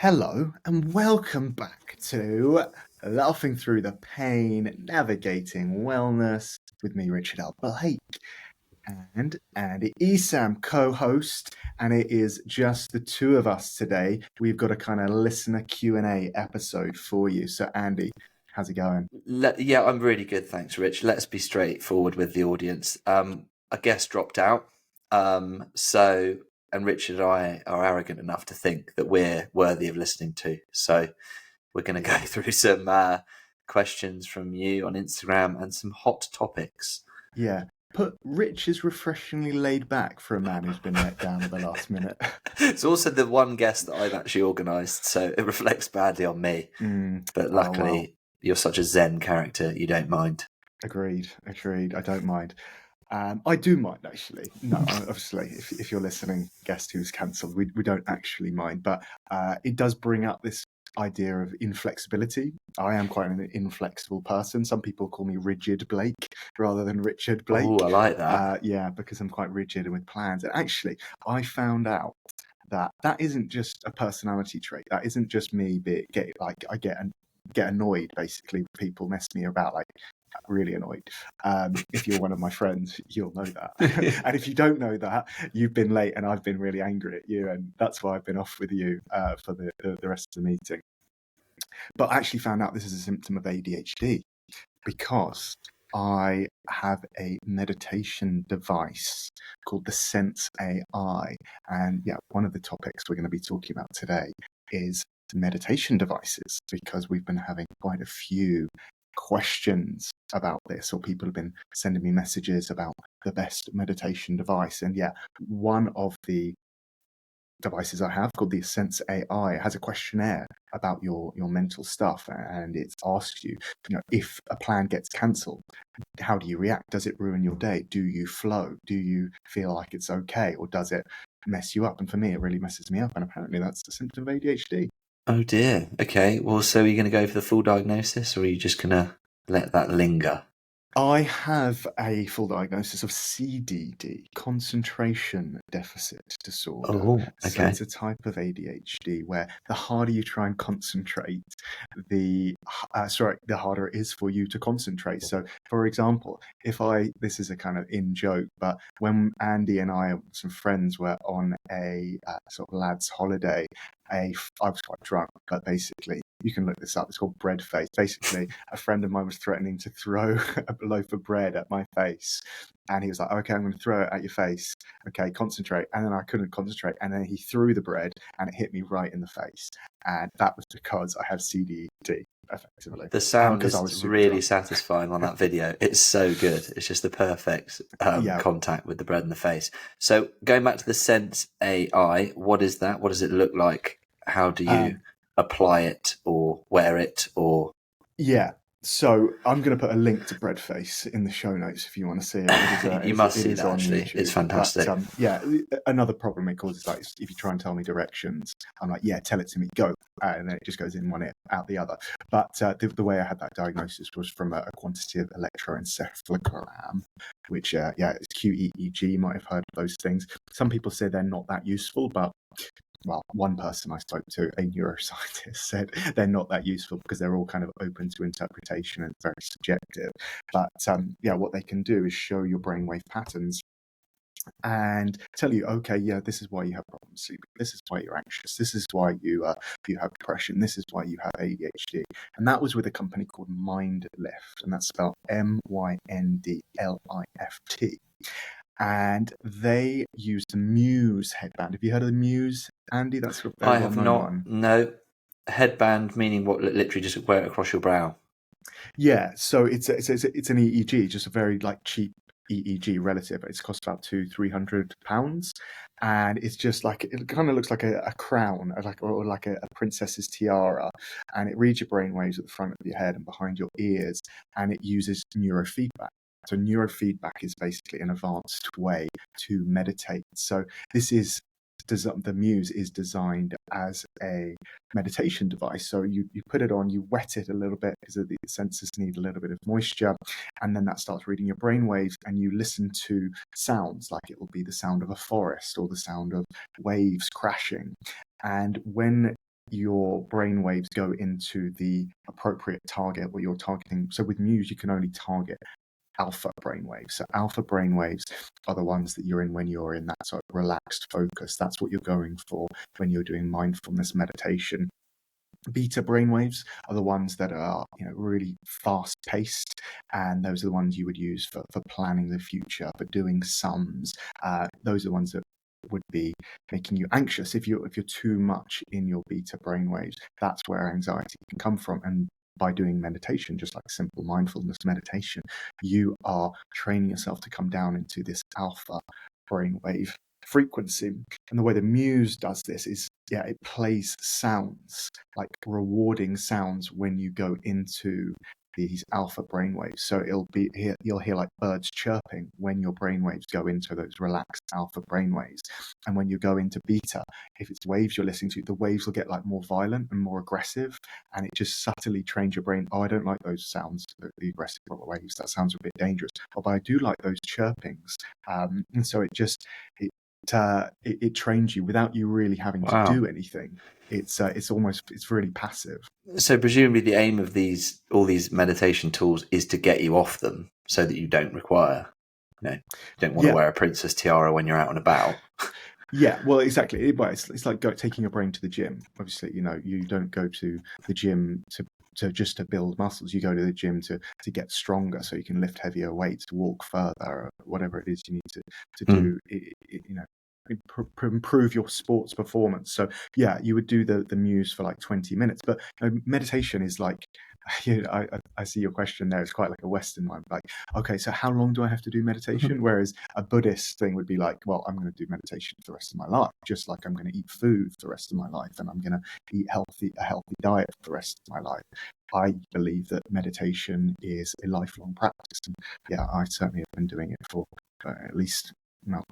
Hello and welcome back to Laughing Through the Pain, Navigating Wellness with me, Richard L. Blake, and Andy Esam, co-host, and it is just the two of us today. We've got a kind of listener Q&A episode for you. So Andy, how's it going? Yeah, I'm really good, thanks, Rich. Let's be straightforward with the audience. A guest dropped out, and Richard and I are arrogant enough to think that we're worthy of listening to. So we're going to go through some questions from you on Instagram and some hot topics. Yeah, Rich is refreshingly laid back for a man who's been let down at the last minute. It's also the one guest that I've actually organised, so it reflects badly on me. But luckily, you're such a zen character, you don't mind. Agreed. I don't mind. I do mind, actually. No, obviously, if you're listening, guest who's cancelled, we don't actually mind. But it does bring up this idea of inflexibility. I am quite an inflexible person. Some people call me Rigid Blake rather than Richard Blake. Oh, I like that. Yeah, because I'm quite rigid and with plans. And actually, I found out that isn't just a personality trait. That isn't just me. I get annoyed, basically. People mess me about, like, really annoyed. If you're one of my friends, you'll know that. And if you don't know that, you've been late and I've been really angry at you, and that's why I've been off with you for the rest of the meeting. But I actually found out this is a symptom of ADHD because I have a meditation device called the Sense AI. And yeah, one of the topics we're going to be talking about today is meditation devices, because we've been having quite a few questions about this, or people have been sending me messages about the best meditation device. And yeah, one of the devices I have, called the Sense AI, has a questionnaire about your mental stuff, and it asks you, if a plan gets cancelled, how do you react? Does it ruin your day? Do you flow? Do you feel like it's okay, or does it mess you up? And for me, it really messes me up, and apparently that's a symptom of ADHD. Oh dear. Okay. Well, so are you going to go for the full diagnosis, or are you just going to let that linger? I have a full diagnosis of CDD, concentration deficit disorder. Oh, So okay. it's a type of ADHD where the harder you try and concentrate, the harder it is for you to concentrate. So, for example, this is a kind of in joke, but when Andy and I and some friends were on a sort of lads' holiday, I was quite drunk, but basically, you can look this up. It's called bread face. Basically, a friend of mine was threatening to throw a loaf of bread at my face. And he was like, okay, I'm going to throw it at your face. Okay, concentrate. And then I couldn't concentrate. And then he threw the bread and it hit me right in the face. And that was because I have CDD, effectively. The sound is really satisfying on that video. It's so good. It's just the perfect contact with the bread in the face. So going back to the Sense AI, what is that? What does it look like? How do you apply it or wear it? Or so I'm going to put a link to Breadface in the show notes if you want to see it. You must see that, actually. It's fantastic. But, another problem it causes, like, if you try and tell me directions, I'm like, yeah, tell it to me, go. And then it just goes in one ear, out the other. But the way I had that diagnosis was from a quantitative electroencephalogram, which, it's QEEG. You might have heard of those things. Some people say they're not that useful, but one person I spoke to, a neuroscientist, said they're not that useful because they're all kind of open to interpretation and very subjective. But what they can do is show your brainwave patterns and tell you, okay, this is why you have problems sleeping. This is why you're anxious. This is why you have depression. This is why you have ADHD. And that was with a company called MindLift, and that's spelled MYNDLIFT. And they use the Muse headband. Have you heard of the Muse, Andy? That's a very I have not. one. No. Headband meaning what? Literally just wear it across your brow. Yeah. So it's an EEG, just a very cheap EEG relative. It's cost about £200-300, and it's just it kind of looks like a crown, or like a princess's tiara, and it reads your brainwaves at the front of your head and behind your ears, and it uses neurofeedback. So neurofeedback is basically an advanced way to meditate. So the Muse is designed as a meditation device. So you put it on, you wet it a little bit because the sensors need a little bit of moisture, and then that starts reading your brainwaves, and you listen to sounds, like it will be the sound of a forest or the sound of waves crashing. And when your brain waves go into the appropriate target what you're targeting. So with Muse, you can only target alpha brainwaves. So alpha brainwaves are the ones that you're in when you're in that sort of relaxed focus. That's what you're going for when you're doing mindfulness meditation. Beta brainwaves are the ones that are, really fast paced, and those are the ones you would use for planning the future, for doing sums. Those are the ones that would be making you anxious. If you're too much in your beta brainwaves, that's where anxiety can come from. And by doing meditation, just like simple mindfulness meditation, you are training yourself to come down into this alpha brainwave frequency. And the way the Muse does this is, it plays sounds, like rewarding sounds when you go into these alpha brainwaves. So you'll hear like birds chirping when your brainwaves go into those relaxed alpha brainwaves. And when you go into beta, if it's waves you're listening to, the waves will get like more violent and more aggressive, and it just subtly trains your brain. Oh, I don't like those sounds, the aggressive waves. That sounds a bit dangerous. Oh, but I do like those chirpings. And so it trains you without you really having to do anything. It's really passive. So presumably the aim of all these meditation tools is to get you off them, so that you don't require, you don't want to wear a princess tiara when you're out and about. Yeah, well, exactly. It's like taking your brain to the gym. Obviously, you don't go to the gym to build muscles. You go to the gym to get stronger, so you can lift heavier weights, to walk further, or whatever it is you need to do. Improve your sports performance. So yeah, you would do the Muse for like 20 minutes, but meditation is like, I see your question there. It's quite like a Western one. Like, okay, so how long do I have to do meditation? Whereas a Buddhist thing would be like, well, I'm going to do meditation for the rest of my life, just like I'm going to eat food for the rest of my life, and I'm going to eat a healthy diet for the rest of my life. I believe that meditation is a lifelong practice, and yeah, I certainly have been doing it for at least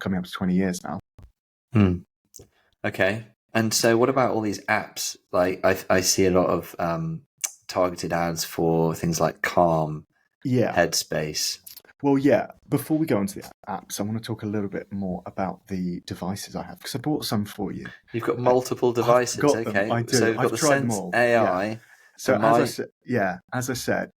coming up to 20 years now. Okay. And so what about all these apps? Like I see a lot of targeted ads for things like Calm, Headspace. Well, yeah, before we go into the apps, I want to talk a little bit more about the devices I have, because I brought some for you. You've got multiple devices. I've got okay. them. I do. So we've got the Sense AI. Yeah. So as I said,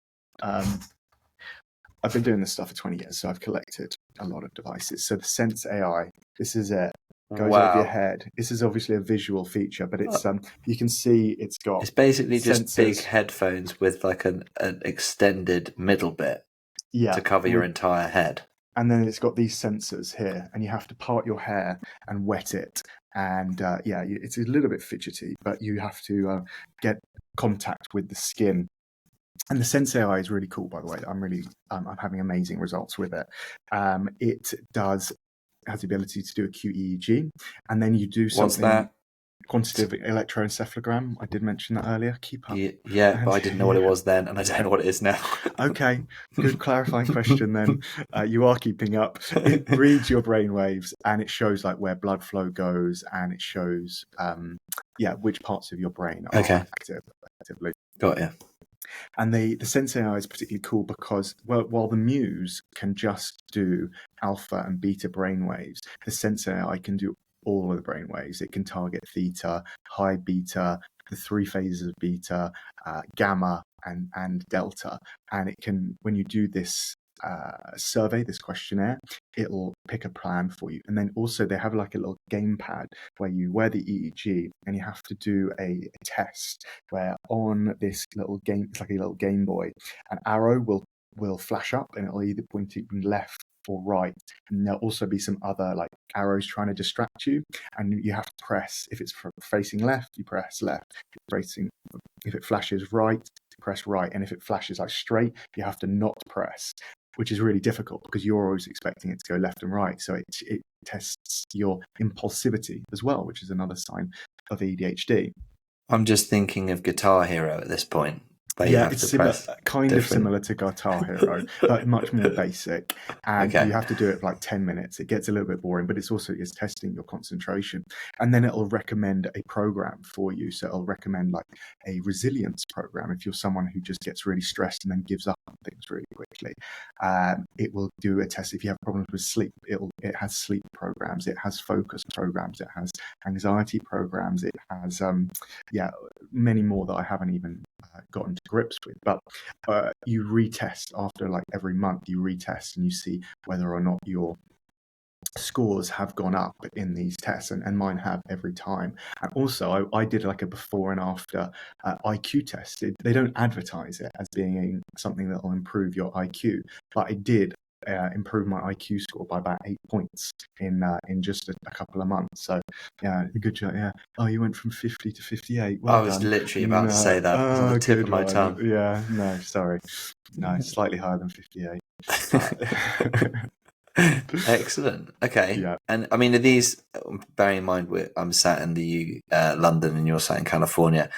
I've been doing this stuff for 20 years, so I've collected a lot of devices. So the Sense AI, this is it. Goes over your head. This is obviously a visual feature, but it's you can see it's basically just big headphones with like an extended middle bit to cover your entire head. And then it's got these sensors here, and you have to part your hair and wet it. And it's a little bit fidgety, but you have to get contact with the skin. And the Sense AI is really cool, by the way. I'm having amazing results with it. It has the ability to do a QEEG, and then you do something. What's that? Quantitative electroencephalogram. I did mention that earlier. Keep up. Yeah, but I didn't know what it was then, and I don't know what it is now. Okay, good clarifying question then. You are keeping up. It reads your brain waves, and it shows like where blood flow goes, and it shows which parts of your brain are active effectively. Got you. And the Sense AI is particularly cool because, while the Muse can just do alpha and beta brainwaves, the Sense AI can do all of the brainwaves. It can target theta, high beta, the three phases of beta, gamma, and delta. And it can, when you do this survey, this questionnaire, it'll pick a plan for you. And then also they have like a little gamepad where you wear the EEG and you have to do a test where on this little game, it's like a little Game Boy, an arrow will flash up and it'll either point you left or right, and there'll also be some other like arrows trying to distract you, and you have to press. If it's facing left, you press left. If it flashes right, press right, and if it flashes like straight, you have to not press, which is really difficult because you're always expecting it to go left and right. So it tests your impulsivity as well, which is another sign of ADHD. I'm just thinking of Guitar Hero at this point. where you have it's to similar, press kind of different. similar to Guitar Hero, but much more basic. And Okay. you have to do it for like 10 minutes. It gets a little bit boring, but it's testing your concentration. And then it'll recommend a program for you. So it'll recommend like a resilience program if you're someone who just gets really stressed and then gives up on things really quickly. It will do a test if you have problems with sleep. It has sleep programs. It has focus programs. It has anxiety programs. It has many more that I haven't even gotten to grips with. But you retest after like every month. You retest and you see whether or not your scores have gone up in these tests, and mine have every time. And also I did like a before and after IQ test. They don't advertise it as being something that will improve your IQ, but it did improve my IQ score by about 8 points in just a couple of months. So yeah, good job. Yeah. Oh, you went from 50 to 58. Well I was done. literally about to say that. It's on the tip of my tongue. Yeah, no, sorry. No, slightly higher than 58. Excellent. Okay. Yeah. And I mean, are these, bearing in mind I'm sat in the London and you're sat in California,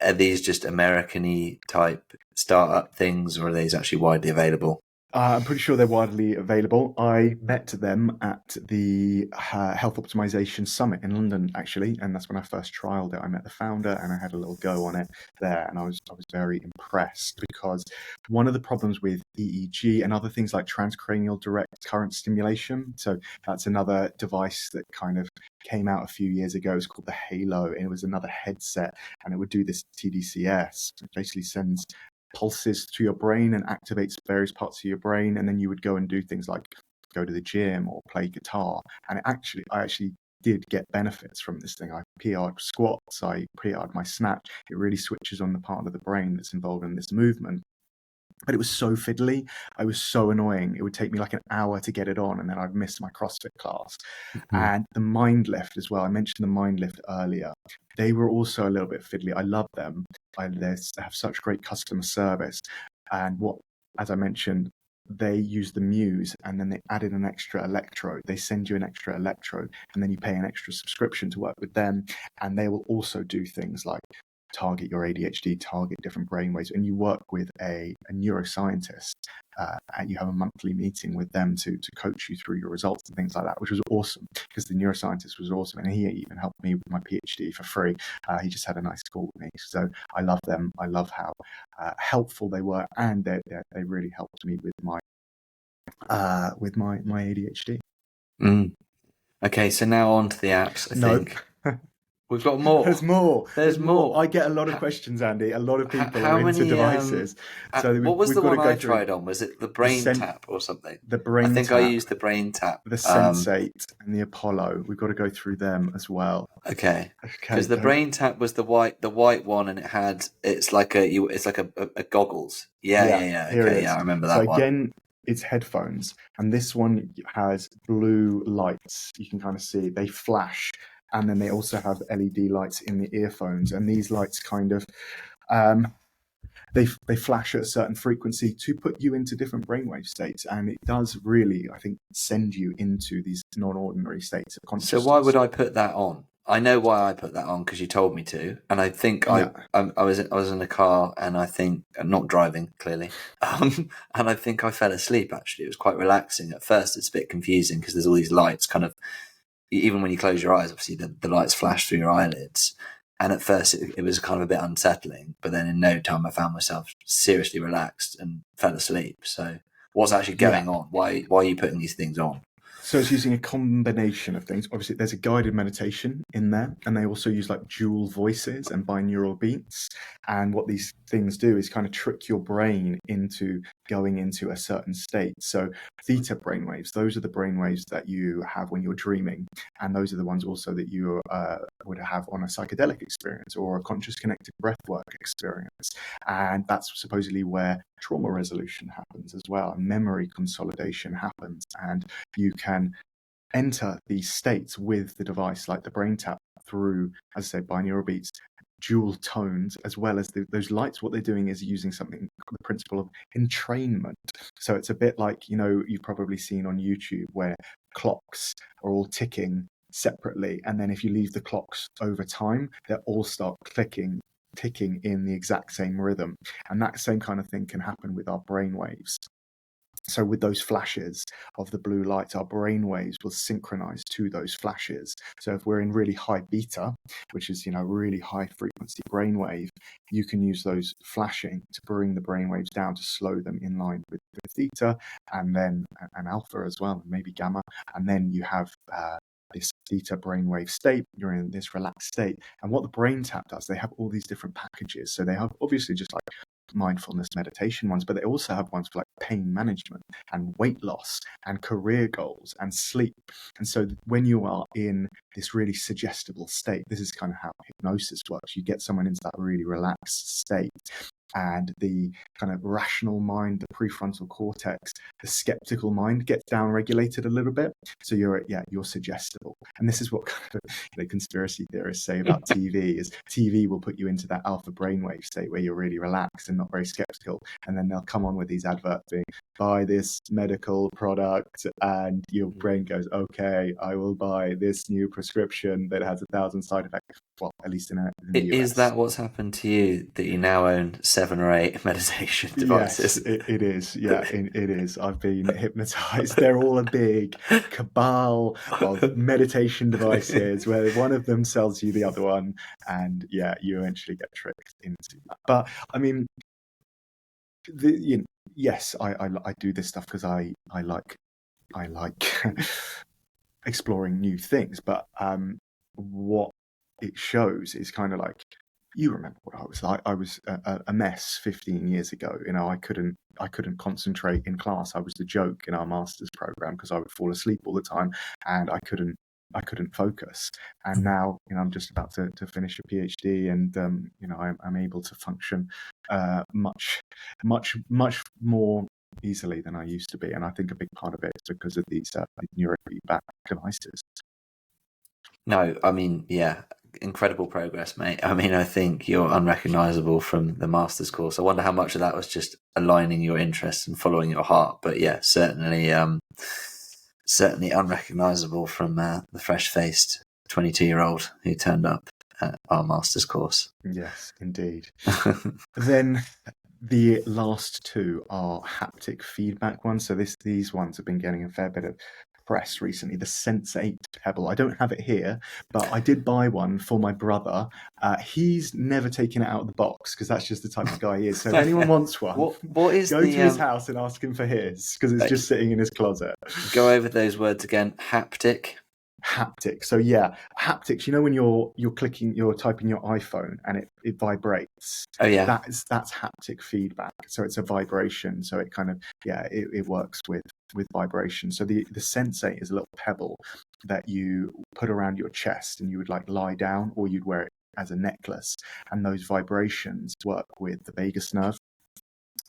are these just American-y type startup things, or are these actually widely available? I'm pretty sure they're widely available. I met them at the Health Optimization Summit in London, actually, and that's when I first trialed it. I met the founder and I had a little go on it there, and I was very impressed, because one of the problems with EEG and other things like transcranial direct current stimulation, so that's another device that kind of came out a few years ago. It's called the Halo, and it was another headset, and it would do this TDCS. It basically sends pulses to your brain and activates various parts of your brain, and then you would go and do things like go to the gym or play guitar. And I actually did get benefits from this thing. I PR'd squats, I PR'd my snatch. It really switches on the part of the brain that's involved in this movement. But it was so fiddly. I was so annoying. It would take me like an hour to get it on, and then I'd miss my CrossFit class. Mm-hmm. And the Mind Lift as well. I mentioned the Mind Lift earlier. They were also a little bit fiddly. I love them. They have such great customer service. And as I mentioned, they use the Muse, and then they added an extra electrode. They send you an extra electrode, and then you pay an extra subscription to work with them. And they will also do things like target your ADHD, target different brainwaves, and you work with a neuroscientist, and you have a monthly meeting with them to coach you through your results and things like that, which was awesome, because the neuroscientist was awesome, and he even helped me with my PhD for free. He just had a nice call with me, so I love them. I love how helpful they were, and they really helped me with my ADHD. Okay, so now on to the apps. I think we've got more. There's more. There's more. I get a lot of questions, Andy. A lot of people how are into many, devices. So what was we've the got one to go I through tried on? Was it the Brain Tap or something? The Brain I think Tap, I used the Brain Tap. the Sense 8 and the Apollo. We've got to go through them as well. Okay. Because the Brain Tap was the white one, and it's like a goggles. Yeah. Okay, yeah, I remember that one. So again, it's headphones, and this one has blue lights. You can kind of see they flash, and then they also have LED lights in the earphones, and these lights kind of they flash at a certain frequency to put you into different brainwave states, and it does really, I think, send you into these non-ordinary states of consciousness. So why would I put that on? I know why I put that on, because you told me to, and I think I was in a car, and I think not driving clearly, and I think I fell asleep. Actually, it was quite relaxing at first. It's a bit confusing because there's all these lights, kind of, even when you close your eyes, obviously the lights flash through your eyelids, and at first it was kind of a bit unsettling. But then in no time, I found myself seriously relaxed and fell asleep. So what's actually going on? Why are you putting these things on? So it's using a combination of things. Obviously, there's a guided meditation in there, and they also use like dual voices and binaural beats. And what these things do is kind of trick your brain into going into a certain state. So theta brainwaves, those are the brainwaves that you have when you're dreaming, and those are the ones also that you would have on a psychedelic experience or a conscious connected breathwork experience. And that's supposedly where trauma resolution happens as well, and memory consolidation happens, and you can enter these states with the device, like the Brain Tap, through, as I say, binaural beats, dual tones, as well as those lights. What they're doing is using something, the principle of entrainment. So it's a bit like, you've probably seen on YouTube where clocks are all ticking separately, and then if you leave the clocks over time, they'll all start clicking ticking in the exact same rhythm. And that same kind of thing can happen with our brain waves. So with those flashes of the blue light, our brain waves will synchronize to those flashes. So if we're in really high beta, which is, really high frequency brainwave, you can use those flashing to bring the brain waves down to slow them in line with theta, and then and alpha as well, and maybe gamma. And then you have this theta brainwave state. You're in this relaxed state. And what the Brain Tap does, they have all these different packages. So they have obviously just like mindfulness meditation ones, but they also have ones for like pain management and weight loss and career goals and sleep. And so when you are in this really suggestible state, this is kind of how hypnosis works. You get someone into that really relaxed state, and the kind of rational mind, the prefrontal cortex, the skeptical mind gets down regulated a little bit. So you're suggestible. And this is what kind of conspiracy theorists say about TV is TV will put you into that alpha brainwave state where you're really relaxed and not very skeptical. And then they'll come on with these adverts being, buy this medical product, and your brain goes, okay, I will buy this new prescription that has 1,000 side effects. Well, at least in the US. Is that what's happened to you, that you now own 7 or 8 meditation devices? Yes, it is. Yeah, it is. I've been hypnotized. They're all a big cabal of meditation devices where one of them sells you the other one, and yeah, you eventually get tricked into that. But I mean, yes, I do this stuff because I like exploring new things. But what it shows is kind of like, you remember what I was like. I was a mess 15 years ago. I couldn't concentrate in class. I was the joke in our master's program because I would fall asleep all the time, and I couldn't focus. And now, I'm just about to finish a PhD, and I'm able to function much more easily than I used to be. And I think a big part of it is because of these neurofeedback devices. No, I mean, yeah, incredible progress, mate. I mean, I think you're unrecognizable from the master's course. I wonder how much of that was just aligning your interests and following your heart. But yeah, certainly unrecognizable from the fresh-faced 22-year-old who turned up at our master's course. Yes, indeed. Then the last two are haptic feedback ones. So these ones have been getting a fair bit of press recently. The Sense 8 Pebble. I don't have it here, but I did buy one for my brother. He's never taken it out of the box because that's just the type of guy he is. So if anyone wants one, what is go to his house and ask him for his, because it's just sitting in his closet. Go over those words again. Haptic. So yeah, haptics, when you're typing your iPhone and it vibrates. Oh yeah, that's haptic feedback. So it's a vibration, so it kind of it works with vibration. So the Sense 8 is a little pebble that you put around your chest, and you would like lie down, or you'd wear it as a necklace, and those vibrations work with the vagus nerve.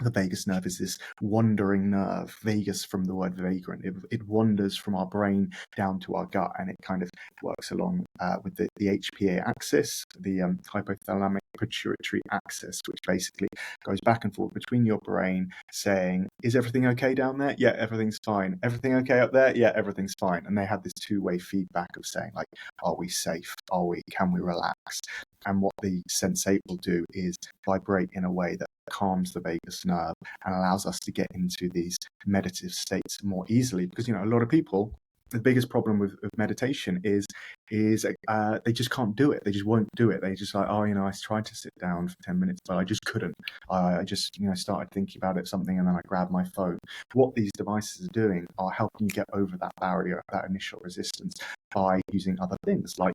The vagus nerve is this wandering nerve, vagus from the word vagrant. It wanders from our brain down to our gut, and it kind of works along with the HPA axis, the hypothalamic pituitary axis, which basically goes back and forth between your brain saying, is everything okay down there? Yeah, everything's fine. Everything okay up there? Yeah, everything's fine. And they have this two-way feedback of saying, like, are we safe? Can we relax? And what the Sense 8 will do is vibrate in a way that calms the vagus nerve and allows us to get into these meditative states more easily. Because, a lot of people, the biggest problem with meditation is they just can't do it. They just won't do it. They just like, I tried to sit down for 10 minutes, but I just couldn't. I just, started thinking about something, and then I grabbed my phone. What these devices are doing are helping you get over that barrier, that initial resistance, by using other things like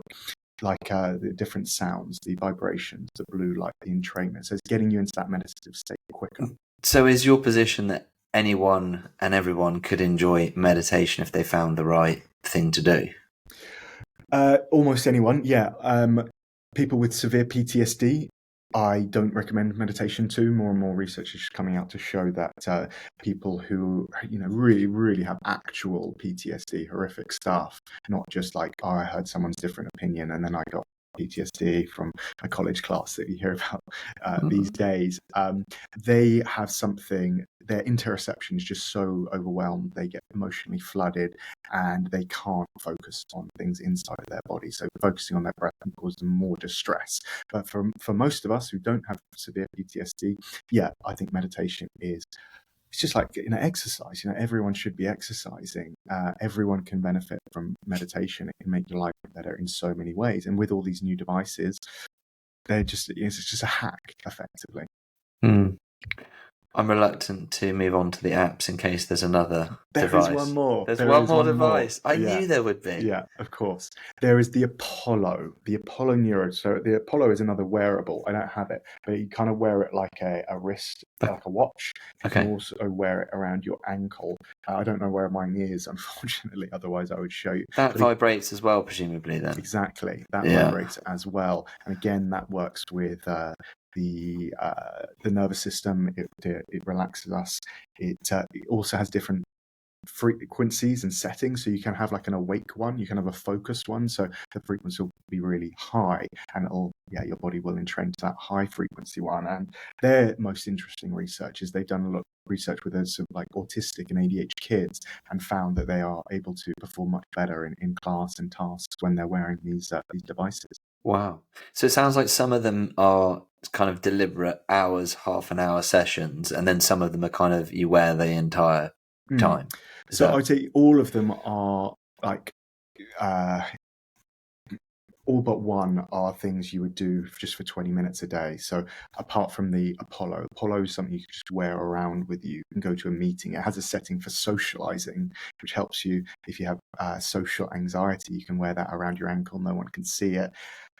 the different sounds, the vibrations, the blue light, the entrainment. So it's getting you into that meditative state quicker. So is your position that anyone and everyone could enjoy meditation if they found the right thing to do? Almost anyone, yeah. People with severe PTSD, I don't recommend meditation to. More and more research is coming out to show that people who, really, really have actual PTSD, horrific stuff, not just like, I heard someone's different opinion and then I got PTSD from a college class that you hear about these days. They have something, their interoception is just so overwhelmed, they get emotionally flooded, and they can't focus on things inside their body. So focusing on their breath can cause them more distress. But for most of us who don't have severe PTSD, yeah, I think meditation it's just like exercise. Everyone should be exercising. Everyone can benefit from meditation. It can make your life better in so many ways. And with all these new devices, it's just a hack, effectively. I'm reluctant to move on to the apps in case there's another device. There is one more. There's one more device. I knew there would be. Yeah, of course. There is the Apollo Neuro. So the Apollo is another wearable. I don't have it, but you kind of wear it like a wrist, like a watch. You can also wear it around your ankle. I don't know where mine is, unfortunately. Otherwise, I would show you. That vibrates as well, presumably, then. Exactly. That vibrates as well. And again, that works with the nervous system. It relaxes us. It also has different frequencies and settings, so you can have like an awake one, you can have a focused one, so the frequency will be really high, and your body will entrain to that high frequency one. And their most interesting research is they've done a lot of research with some like autistic and ADHD kids, and found that they are able to perform much better in class and tasks when they're wearing these devices. Wow. So it sounds like some of them are kind of deliberate hours, half an hour sessions, and then some of them are kind of you wear the entire time. I'd say all of them are like all but one are things you would do just for 20 minutes a day. So apart from the Apollo is something you can just wear around with you and go to a meeting. It has a setting for socializing, which helps you if you have social anxiety. You can wear that around your ankle. No one can see it.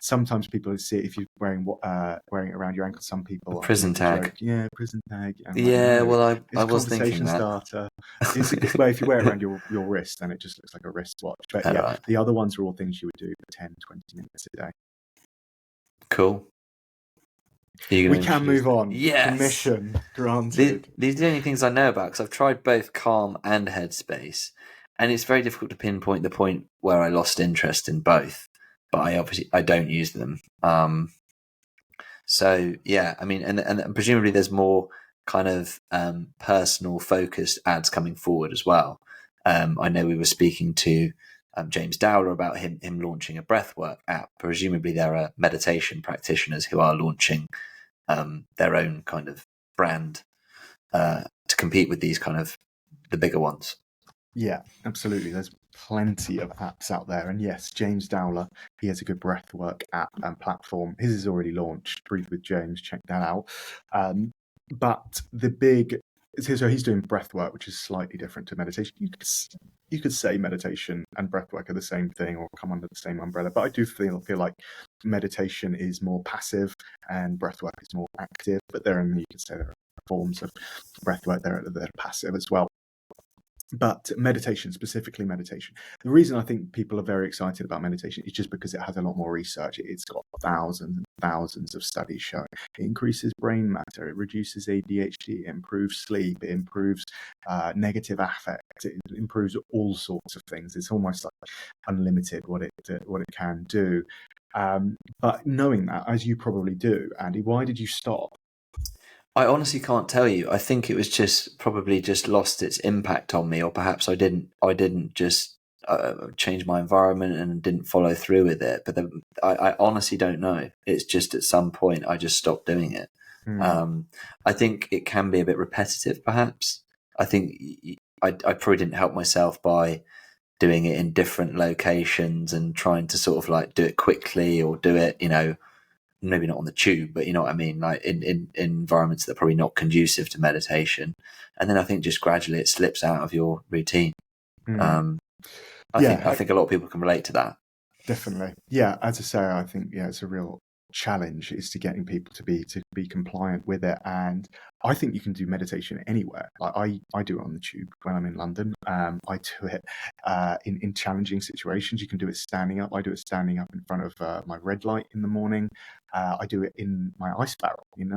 Sometimes people see it if you're wearing it around your ankle. Some people prison tag. Yeah, prison tag. Yeah, like, well, I was thinking that. Starter. It's a good way if you wear it around your wrist, then it just looks like a wristwatch. But right. The other ones are all things you would do for 10, 20 minutes a day. Cool. We can move on. Yes. Permission granted. These are the only things I know about, because I've tried both Calm and Headspace, and it's very difficult to pinpoint the point where I lost interest in both. But I don't use them. So yeah, I mean, and presumably there's more kind of personal focused ads coming forward as well. I know we were speaking to James Dowler about him launching a breathwork app. Presumably there are meditation practitioners who are launching their own kind of brand to compete with these kind of the bigger ones. Yeah, absolutely. There's plenty of apps out there. And yes, James Dowler, he has a good breathwork app and platform. His is already launched. Breathe with James, check that out. But so he's doing breathwork, which is slightly different to meditation. You could say meditation and breathwork are the same thing or come under the same umbrella. But I do feel like meditation is more passive and breathwork is more active. But you could say there are forms of breathwork that are passive as well. But meditation, specifically meditation, the reason I think people are very excited about meditation is just because it has a lot more research. It's got thousands and thousands of studies showing it increases brain matter, it reduces ADHD, it improves sleep, it improves negative affect, it improves all sorts of things. It's almost like unlimited what it can do. But knowing that, as you probably do, Andy, why did you stop? I honestly can't tell you. I think it was just probably just lost its impact on me, or perhaps I didn't just change my environment and didn't follow through with it. But I honestly don't know. It's just at some point I just stopped doing it. I think it can be a bit repetitive, perhaps. I think I probably didn't help myself by doing it in different locations and trying to sort of like do it quickly or do it, maybe not on the tube, but you know what I mean, like in environments that are probably not conducive to meditation. And then I think just gradually it slips out of your routine. I think a lot of people can relate to that. Definitely. Yeah, as I say, I think it's a real challenge is to getting people to be compliant with it. And I think you can do meditation anywhere. Like I do it on the tube when I'm in London. I do it in challenging situations. You can do it standing up. I do it standing up in front of my red light in the morning. I do it in my ice barrel. You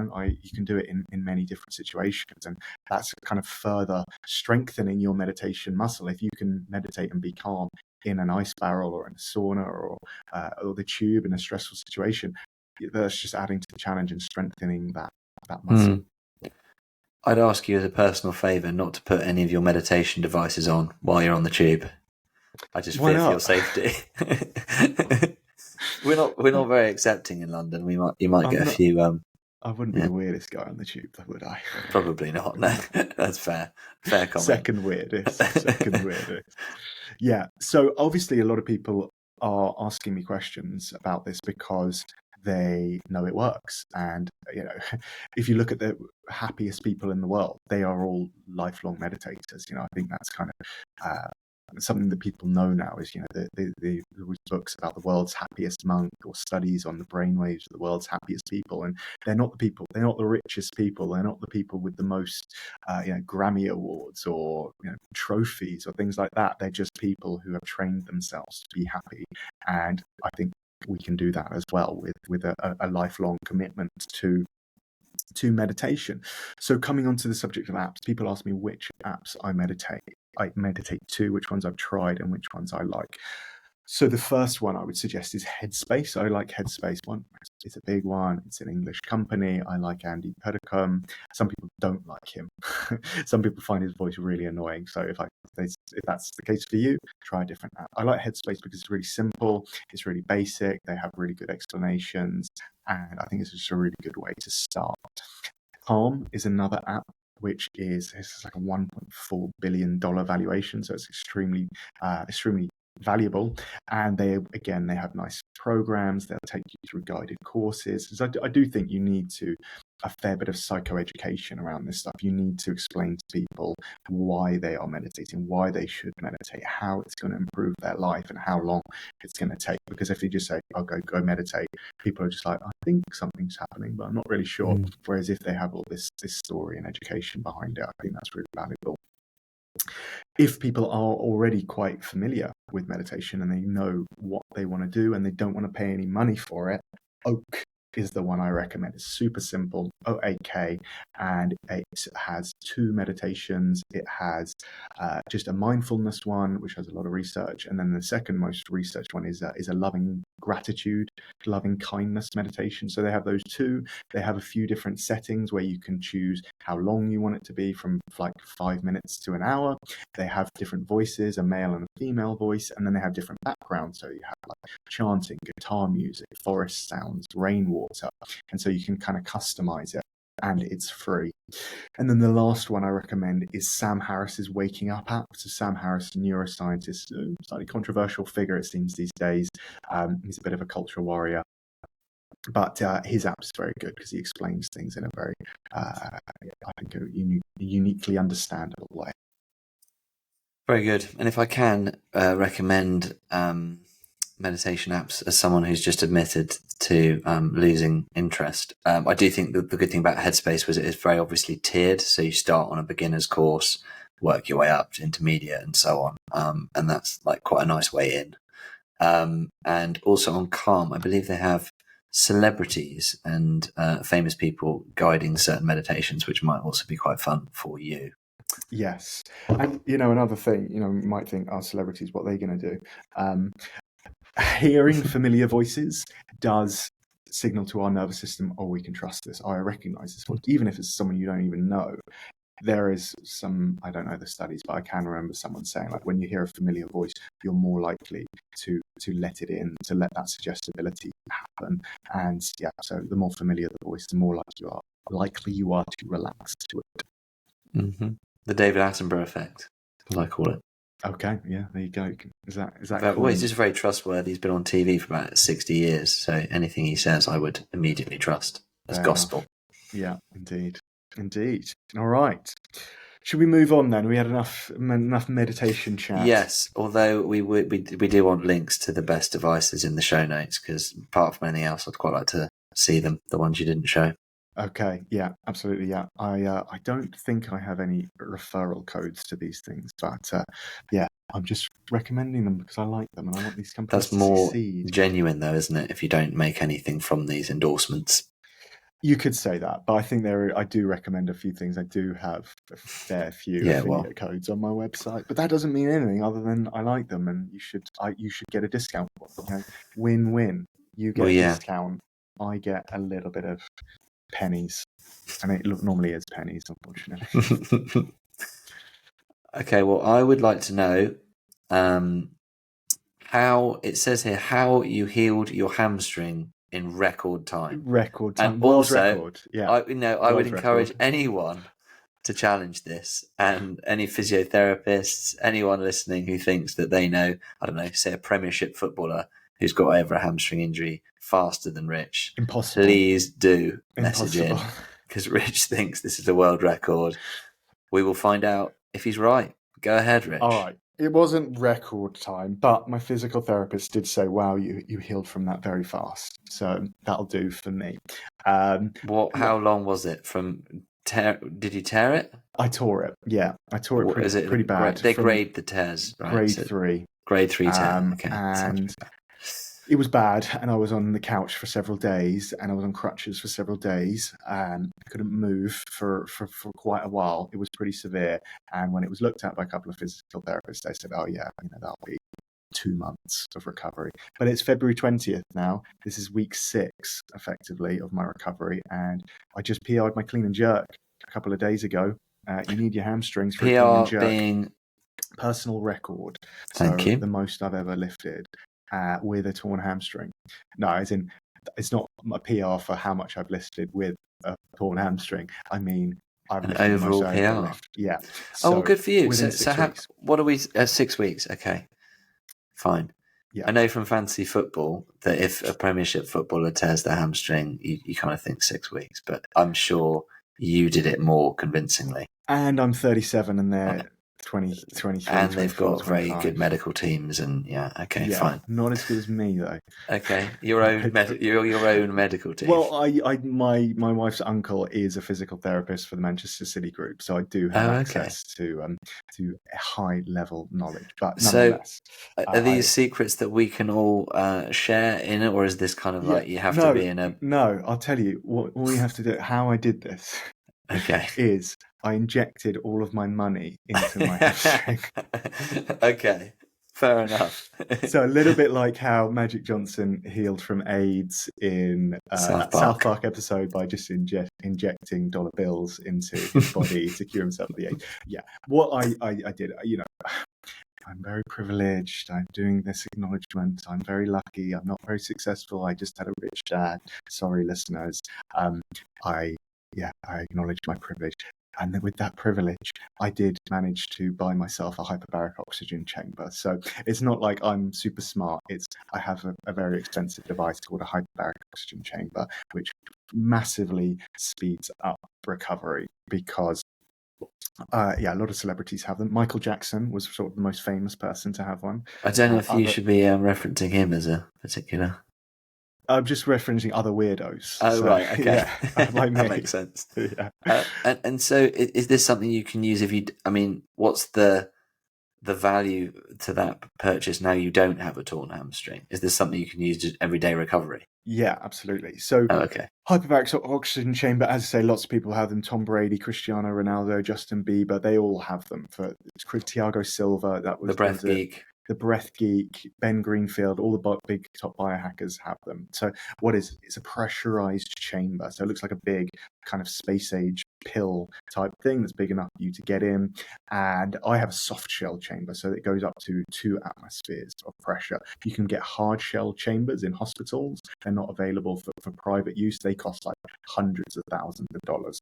can do it in many different situations, and that's kind of further strengthening your meditation muscle. If you can meditate and be calm in an ice barrel or in a sauna or the tube in a stressful situation, that's just adding to the challenge and strengthening that muscle. I'd ask you as a personal favour not to put any of your meditation devices on while you're on the tube. I just Why fear for your not? safety. We're not very accepting in London. You might get a few. I wouldn't be the weirdest guy on the tube, though, would I? Probably not. No, that's fair. Fair comment. Second weirdest. Yeah. So obviously, a lot of people are asking me questions about this because they know it works. And if you look at the happiest people in the world, they are all lifelong meditators. I think that's kind of something that people know now is, there was books about the world's happiest monk or studies on the brainwaves of the world's happiest people. And they're not the richest people. They're not the people with the most, Grammy awards or, trophies or things like that. They're just people who have trained themselves to be happy. And I think we can do that as well with a lifelong commitment to meditation. So coming on to the subject of apps, people ask me which apps I meditate to, which ones I've tried and which ones I like. So the first one I would suggest is Headspace. I like Headspace. It's a big one. It's an English company. I like Andy Pedicum. Some people don't like him. Some people find his voice really annoying. So if that's the case for you, try a different app. I like Headspace because it's really simple. It's really basic. They have really good explanations. And I think it's just a really good way to start. Calm is another app, which is like a $1.4 billion valuation. So it's extremely valuable. And they have nice programs. They'll take you through guided courses. So I do think you need a fair bit of psychoeducation around this stuff. You need to explain to people why they are meditating, why they should meditate, how it's going to improve their life, and how long it's going to take. Because if you just say, "I'll go meditate," people are just like, "I think something's happening, but I'm not really sure." Whereas if they have all this story and education behind it, I think that's really valuable. If people are already quite familiar with meditation and they know what they want to do and they don't want to pay any money for it, Oak is the one I recommend. It's super simple, OAK, and it has 2 meditations. It has just a mindfulness one, which has a lot of research, and then the second most researched one is a loving gratitude, loving kindness meditation. So they have those 2. They have a few different settings where you can choose how long you want it to be, from like 5 minutes to an hour. They have different voices, a male and a female voice, and then they have different backgrounds. So you have like chanting, guitar music, forest sounds, rainwater, and so you can kind of customize it, and it's free. And then the last one I recommend is Sam Harris's Waking Up app. So Sam Harris, neuroscientist, slightly controversial figure it seems these days. He's a bit of a culture warrior, but his app is very good because he explains things in a very, I think, a uniquely understandable way. Very good. And if I can recommend meditation apps as someone who's just admitted to losing interest, I do think that the good thing about Headspace was it is very obviously tiered. So you start on a beginner's course, work your way up to intermediate, and so on. And that's like quite a nice way in. And also on Calm, I believe they have celebrities and famous people guiding certain meditations, which might also be quite fun for you. Yes. And, another thing, you might think, celebrities, what are they going to do? Hearing familiar voices does signal to our nervous system, we can trust this. I recognize this voice, even if it's someone you don't even know. There is some, I don't know the studies, but I can remember someone saying, like, when you hear a familiar voice, you're more likely to let it in, to let that suggestibility happen. And yeah, so the more familiar the voice, the more likely you are to relax to it. Mm-hmm. The David Attenborough effect, as I call it. Okay, yeah, there you go. Is that well, he's just very trustworthy. He's been on TV for about 60 years, so anything he says I would immediately trust as gospel. Yeah, indeed. All right. Should we move on then? We had enough meditation chat. Yes, although we do want links to the best devices in the show notes, because apart from anything else, I'd quite like to see them, the ones you didn't show. Okay, yeah, absolutely, yeah. I don't think I have any referral codes to these things, but yeah, I'm just recommending them because I like them and I want these companies to succeed. That's more genuine, though, isn't it? If you don't make anything from these endorsements. You could say that, but I think I do recommend a few things. I do have a fair few affiliate codes on my website, but that doesn't mean anything other than I like them, and you should get a discount. Win-win. You get a discount, I get a little bit of pennies. I mean, it normally is pennies, unfortunately. Okay, well, I would like to know how it says here how you healed your hamstring in record time. Record time, And world also, record. Yeah, I would encourage record. anyone to challenge this, and any physiotherapists, anyone listening who thinks that they know, I don't know, say a Premiership footballer who's got over a hamstring injury faster than Rich. Impossible. Please do message Impossible. in, because Rich thinks this is a world record. We will find out if he's right. Go ahead, Rich. All right. It wasn't record time, but my physical therapist did say, wow, you healed from that very fast. So that'll do for me. How long was it from did you tear it? I tore it. Yeah, I tore it pretty bad. They grade the tears, right? Grade 3. Grade 3 tear. Okay. And it was bad, and I was on the couch for several days, and I was on crutches for several days. I couldn't move for quite a while. It was pretty severe. And when it was looked at by a couple of physical therapists, they said, oh yeah, that'll be 2 months of recovery. But it's February 20th now. This is week 6, effectively, of my recovery. And I just PR'd my clean and jerk a couple of days ago. You need your hamstrings for a clean and jerk. Being personal record. Thank you. The most I've ever lifted with a torn hamstring. No, as in, it's not a PR for how much I've lifted with a torn hamstring. I mean, I've an overall PR. Yeah. So, well, good for you. So what are we? 6 weeks. Okay, fine. Yeah. I know from fantasy football that if a Premiership footballer tears their hamstring, you kind of think 6 weeks. But I'm sure you did it more convincingly. And I'm 37, and they're 20, 23, and they've got 25. very good medical teams, and fine. Not as good as me though. Okay, your own medical team. Well, my wife's uncle is a physical therapist for the Manchester City group, so I do have access to high level knowledge. But nonetheless, are these secrets that we can all share in it, or is this kind of like you have to be in a? No, I'll tell you what all you have to do. How I did this. Okay. Is I injected all of my money into my hamstring. Okay, fair enough. So a little bit like how Magic Johnson healed from AIDS in South Park episode by just injecting dollar bills into his body to cure himself of the AIDS. Yeah, what I did, I'm very privileged. I'm doing this acknowledgement. I'm very lucky. I'm not very successful. I just had a rich dad. Sorry, listeners. I acknowledge my privilege. And then with that privilege, I did manage to buy myself a hyperbaric oxygen chamber. So it's not like I'm super smart. I have a very expensive device called a hyperbaric oxygen chamber, which massively speeds up recovery because a lot of celebrities have them. Michael Jackson was sort of the most famous person to have one. I don't know if you should be referencing him as a particular... I'm just referencing other weirdos. Oh, right, okay. Yeah, like that makes sense. Yeah. And so is this something you can use what's the value to that purchase now you don't have a torn hamstring? Is this something you can use to everyday recovery? Yeah, absolutely. So hyperbaric oxygen chamber, as I say, lots of people have them. Tom Brady, Cristiano Ronaldo, Justin Bieber, they all have them. Thiago Silva, that was the Breath Geek. The Breath Geek, Ben Greenfield, all the big top biohackers have them. So it's a pressurized chamber. So it looks like a big kind of space age pill type thing that's big enough for you to get in. And I have a soft shell chamber, so it goes up to 2 atmospheres of pressure. You can get hard shell chambers in hospitals. They're not available for private use. They cost like hundreds of thousands of dollars.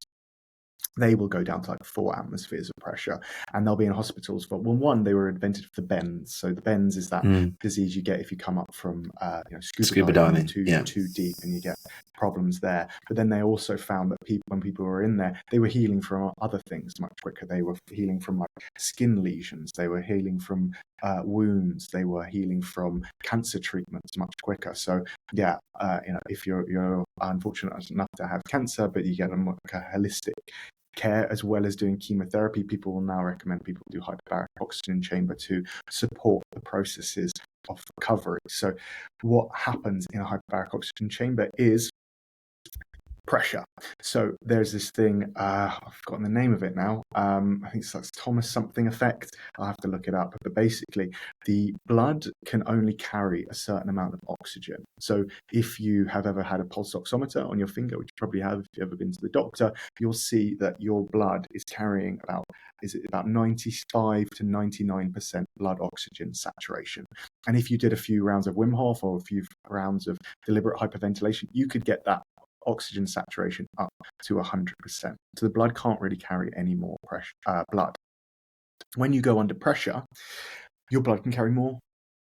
They will go down to like 4 atmospheres of pressure, and they'll be in hospitals for, one, they were invented for the bends. So the bends is that disease you get if you come up from scuba diving too deep, and you get problems there. But then they also found that when people were in there, they were healing from other things much quicker. They were healing from like skin lesions. They were healing from wounds. They were healing from cancer treatments much quicker. So if you're unfortunate enough to have cancer, but you get a holistic care as well as doing chemotherapy, people will now recommend people do hyperbaric oxygen chamber to support the processes of recovery. So what happens in a hyperbaric oxygen chamber is pressure. So there's this thing, I've forgotten the name of it now. I think it's like Thomas something effect. I'll have to look it up. But basically, the blood can only carry a certain amount of oxygen. So if you have ever had a pulse oximeter on your finger, which you probably have if you've ever been to the doctor, you'll see that your blood is carrying about 95 to 99% blood oxygen saturation. And if you did a few rounds of Wim Hof or a few rounds of deliberate hyperventilation, you could get that oxygen saturation up to 100%. So the blood can't really carry any more blood. When you go under pressure, your blood can carry more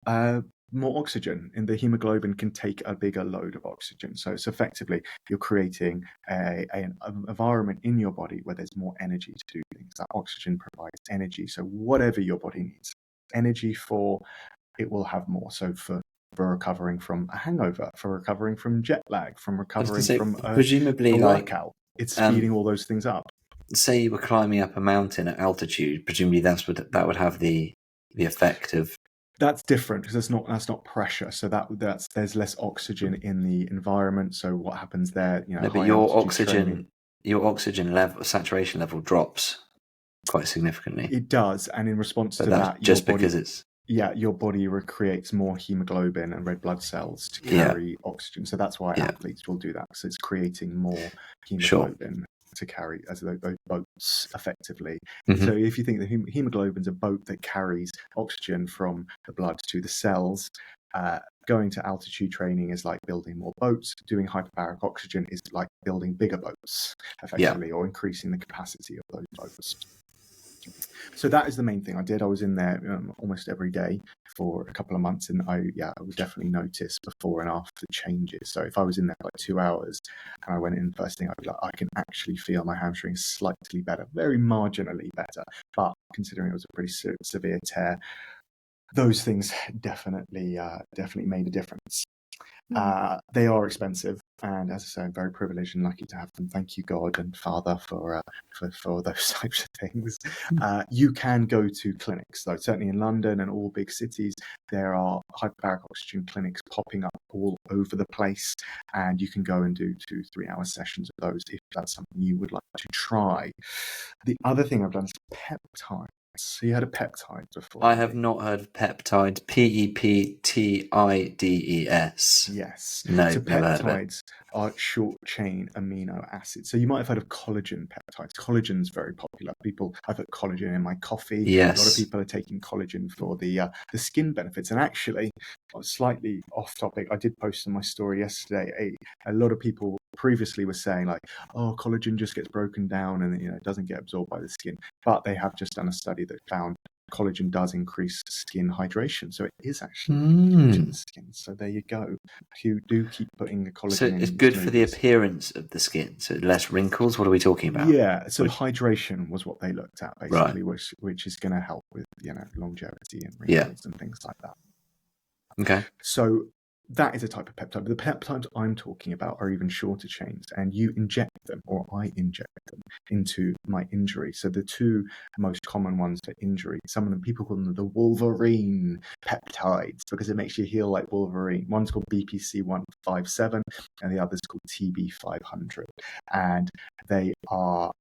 oxygen, and the hemoglobin can take a bigger load of oxygen. So it's effectively you're creating an environment in your body where there's more energy to do things. That oxygen provides energy. So whatever your body needs energy for, it will have more. So for recovering from a hangover, for recovering from jet lag, from recovering from presumably a workout, it's speeding all those things up. Say you were climbing up a mountain at altitude, presumably that would have the effect of. That's different because that's not pressure. So there's less oxygen in the environment. So what happens there? But your oxygen level, saturation level drops quite significantly. It does, and in response to that, just because it's. Yeah, your body recreates more hemoglobin and red blood cells to carry oxygen. So that's why athletes will do that, because it's creating more hemoglobin to carry as those boats effectively. Mm-hmm. So if you think the hemoglobin's a boat that carries oxygen from the blood to the cells, going to altitude training is like building more boats. Doing hyperbaric oxygen is like building bigger boats, effectively, or increasing the capacity of those boats. So that is the main thing I did. I was in there almost every day for a couple of months, and I would definitely notice before and after changes. So if I was in there for like 2 hours and I went in first thing, I'd be like, I can actually feel my hamstrings slightly better, very marginally better. But considering it was a pretty severe tear, those things definitely made a difference. They are expensive, and as I say, I'm very privileged and lucky to have them. Thank you, God and Father, for those types of things. You can go to clinics, though. Certainly in London and all big cities, there are hyperbaric oxygen clinics popping up all over the place, and you can go and do 2-3 hour sessions of those if that's something you would like to try. The other thing I've done is peptides. So you heard of peptides before? I have not heard of peptides. PEPTIDES. Yes. No. So peptides are short chain amino acids. So you might have heard of collagen peptides. Collagen's very popular. I've got collagen in my coffee. Yes. A lot of people are taking collagen for the skin benefits. And actually, slightly off topic, I did post in my story yesterday. A lot of people previously were saying like, oh, collagen just gets broken down and it doesn't get absorbed by the skin. But they have just done a study that found collagen does increase skin hydration, so it is actually in the skin. So there you go. You do keep putting the collagen. So it's good for the appearance of the skin. So less wrinkles. What are we talking about? Yeah. So hydration was what they looked at basically, right. which is going to help with longevity and wrinkles and things like that. Okay. So that is a type of peptide. But the peptides I'm talking about are even shorter chains, and you inject them, or I inject them, into my injury. So the two most common ones for injury, some of them, people call them the Wolverine peptides because it makes you heal like Wolverine. One's called BPC 157 and the other's called TB 500. And they are,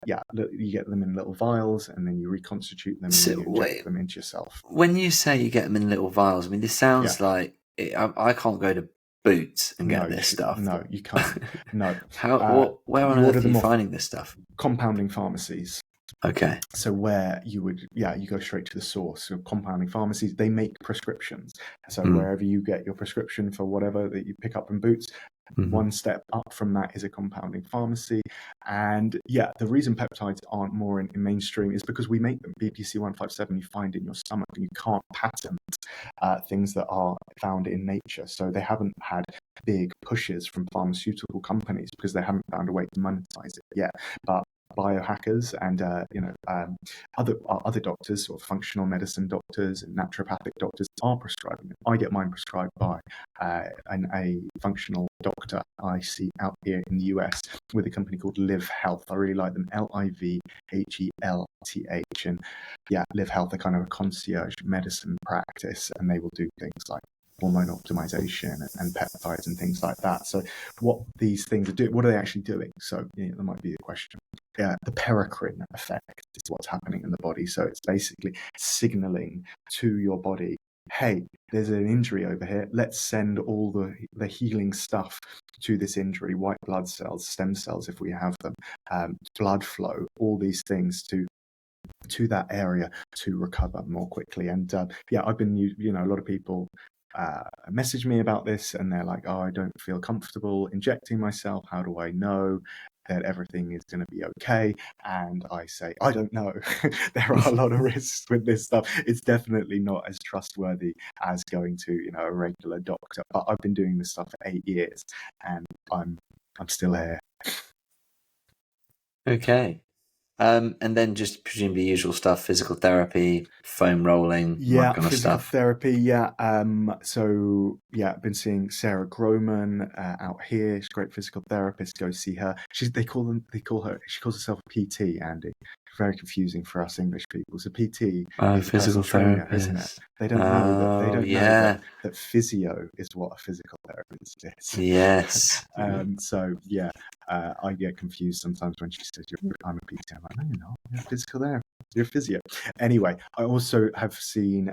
you get them in little vials and then you reconstitute them and you inject them into yourself. When you say you get them in little vials, I mean, this sounds like I can't go to Boots and get this stuff. No, you can't. No. Where on earth are you finding this stuff? Compounding pharmacies. Okay. So where you would, you go straight to the source. So compounding pharmacies, they make prescriptions. So wherever you get your prescription for whatever that you pick up in Boots, one step up from that is a compounding pharmacy. And the reason peptides aren't more in mainstream is because we make them. BPC 157 you find in your stomach, and you can't patent things that are found in nature. So they haven't had big pushes from pharmaceutical companies because they haven't found a way to monetize it yet. But biohackers and other doctors, or functional medicine doctors and naturopathic doctors, are prescribing them. I get mine prescribed by a functional doctor I see out here in the US with a company called Live Health. I really like them. LIVHELTH. And Live Health are kind of a concierge medicine practice, and they will do things like hormone optimization and peptides and things like that. So what these things are doing, what are they actually doing? So there might be a question. The paracrine effect is what's happening in the body. So it's basically signaling to your body, hey, there's an injury over here. Let's send all the healing stuff to this injury, white blood cells, stem cells if we have them, blood flow, all these things to that area to recover more quickly. And I've been, a lot of people message me about this, and they're like, oh, I don't feel comfortable injecting myself. How do I know that everything is going to be okay? And I say, I don't know. There are a lot of risks with this stuff. It's definitely not as trustworthy as going to, a regular doctor. But I've been doing this stuff for 8 years, and I'm still here. Okay. And then just presumably usual stuff, physical therapy, foam rolling, that kind of physical stuff. therapy. I've been seeing Sarah Groman out here. She's a great physical therapist. Go see her. She calls herself a PT, Andy. Very confusing for us English people. So PT is a Physical personal trainer, isn't it? They don't know that that physio is what a physical therapist is. Yes. I get confused sometimes when she says, I'm a PT. I'm like, no, you're not. You're a physical therapist. You're a physio. Anyway, I also have seen,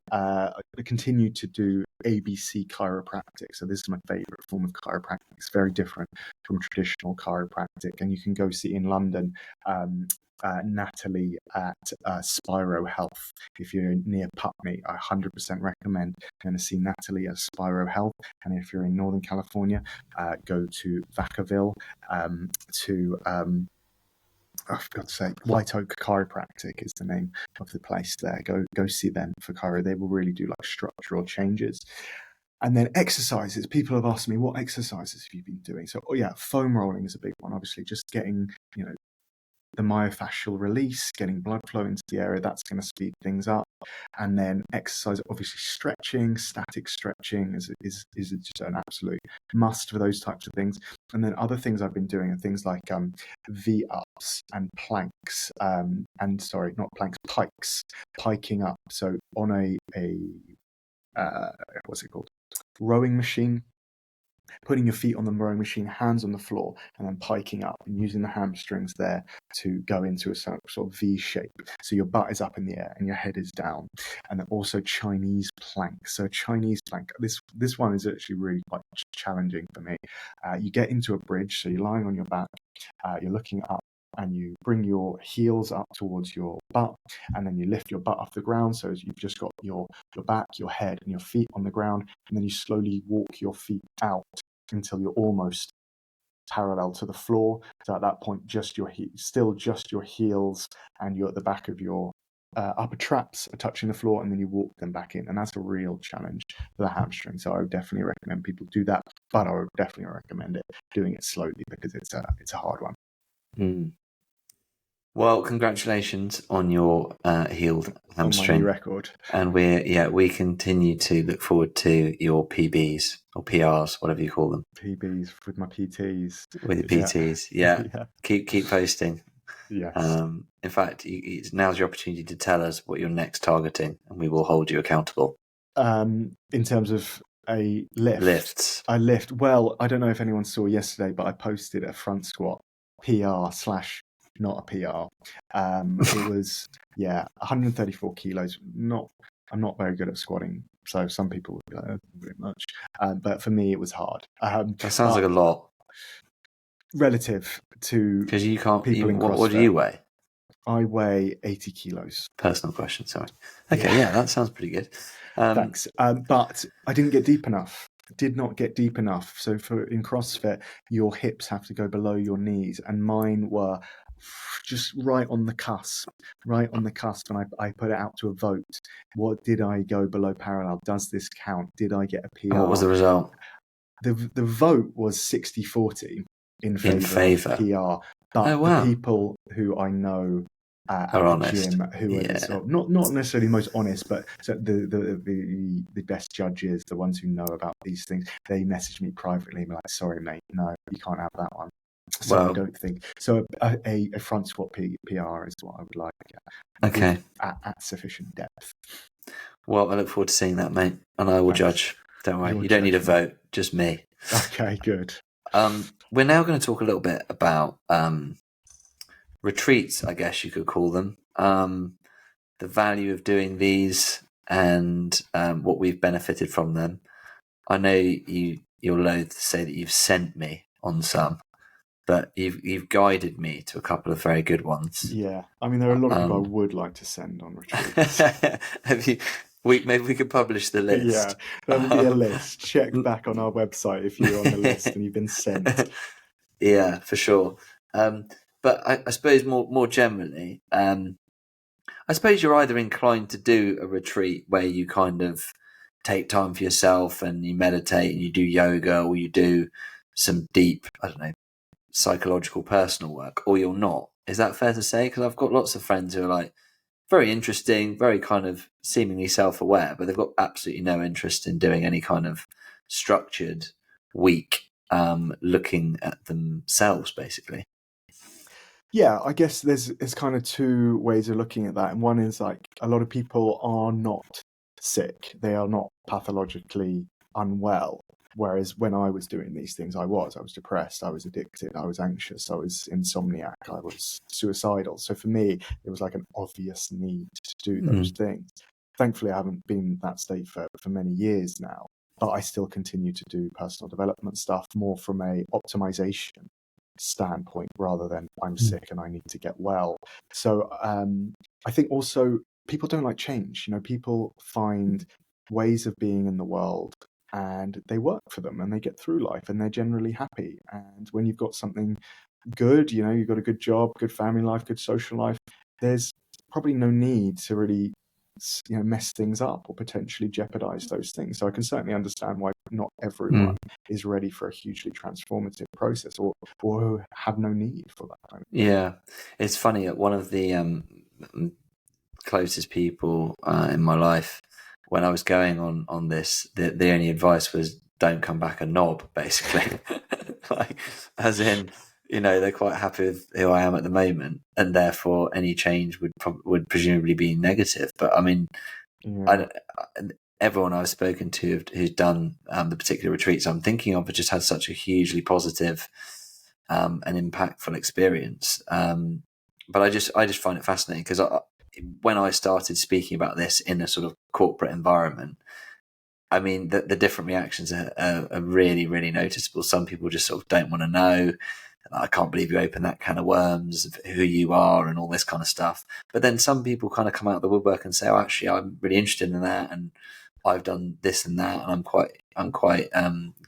continue to do ABC chiropractic. So this is my favorite form of chiropractic. It's very different from traditional chiropractic. And you can go see in London, Natalie at Spiro Health. If you're near Putney, I 100% recommend going to see Natalie at Spiro Health. And if you're in Northern California, go to Vacaville, I forgot to say, White Oak Chiropractic is the name of the place there. Go see them for chiro. They will really do like structural changes. And then exercises. People have asked me, what exercises have you been doing? So, foam rolling is a big one. Obviously, just getting, the myofascial release, getting blood flow into the area, that's going to speed things up. And then exercise, obviously stretching, static stretching is just an absolute must for those types of things. And then other things I've been doing are things like V-ups and planks, not planks, pikes, piking up. So on a what's it called? Rowing machine, putting your feet on the rowing machine, hands on the floor, and then piking up and using the hamstrings there to go into a sort of V shape. So your butt is up in the air and your head is down. And then also Chinese plank. So Chinese plank, this one is actually really quite challenging for me. You get into a bridge, so you're lying on your back, you're looking up, and you bring your heels up towards your butt, and then you lift your butt off the ground. So you've just got your back, your head, and your feet on the ground, and then you slowly walk your feet out until you're almost parallel to the floor. So at that point, just your heels and you're at the back of your upper traps are touching the floor, and then you walk them back in. And that's a real challenge for the hamstring. So I would definitely recommend people do that, but I would definitely recommend doing it slowly because it's a hard one. Well, congratulations on your healed hamstring. On my new record. And we continue to look forward to your PBs or PRs, whatever you call them. PBs with my PTs. With your PTs, yeah. Keep posting. Yes. In fact, now's your opportunity to tell us what you're next targeting, and we will hold you accountable. In terms of a lift. Lifts. I lift. Well, I don't know if anyone saw yesterday, but I posted a front squat PR/ not a PR. It was 134 kilos. I'm not very good at squatting, so some people would be like, "Oh, very much." But for me, it was hard. That sounds like a lot. Relative to because you can't. People in CrossFit. What do you weigh? I weigh 80 kilos. Personal question, sorry. Okay, yeah, that sounds pretty good. Thanks. But I didn't get deep enough. Did not get deep enough. So in CrossFit, your hips have to go below your knees, and mine were just right on the cusp. And I put it out to a vote. What did I go below parallel? Does this count? Did I get a PR? And what was the result? The vote was 60-40 in favor of PR. But the people who I know at the honest. gym, who are the sort of, not necessarily the most honest, but so the best judges, the ones who know about these things, they message me privately and be like, "Sorry, mate, no, you can't have that one." So I don't think so. A front squat PR is what I would like. Okay. At sufficient depth. Well, I look forward to seeing that, mate, and I will judge. Don't worry, you don't need a vote, just me. Okay, good. We're now going to talk a little bit about retreats, I guess you could call them. The value of doing these and what we've benefited from them. I know you're loath to say that you've sent me on some, but you've guided me to a couple of very good ones. Yeah, I mean, there are a lot of people I would like to send on retreats. Maybe we could publish the list. Yeah, there will be a list. Check back on our website if you're on the list and you've been sent. Yeah, for sure. But I suppose more generally, I suppose you're either inclined to do a retreat where you kind of take time for yourself and you meditate and you do yoga, or you do some deep, I don't know, psychological personal work, or you're not. Is that fair to say? Because I've got lots of friends who are like very interesting, very kind of seemingly self-aware, but they've got absolutely no interest in doing any kind of structured week looking at themselves, basically. Yeah, I guess there's kind of two ways of looking at that. And one is like a lot of people are not sick. They are not pathologically unwell. Whereas when I was doing these things, I was depressed, I was addicted, I was anxious, I was insomniac, I was suicidal. So for me, it was like an obvious need to do those things. Thankfully, I haven't been in that state for many years now, but I still continue to do personal development stuff more from a optimization standpoint rather than I'm sick and I need to get well. So I think also people don't like change. You know, people find ways of being in the world and they work for them and they get through life and they're generally happy. And when you've got something good, you know, you've got a good job, good family life, good social life, there's probably no need to really, you know, mess things up or potentially jeopardize those things. So I can certainly understand why not everyone is ready for a hugely transformative process or have no need for that kind of thing. Yeah, it's funny. One of the closest people in my life, when I was going on this, the only advice was don't come back a knob, basically. Like, as in, you know, they're quite happy with who I am at the moment, and therefore any change would presumably be negative. But I mean, everyone I've spoken to who's done the particular retreats I'm thinking of have just had such a hugely positive and impactful experience. But I just find it fascinating because when I started speaking about this in a sort of corporate environment, I mean, the different reactions are really, really noticeable. Some people just sort of don't want to know. I can't believe you opened that can of worms of who you are and all this kind of stuff. But then some people kind of come out of the woodwork and say, "Oh, actually, I'm really interested in that, and I've done this and that, and I'm quite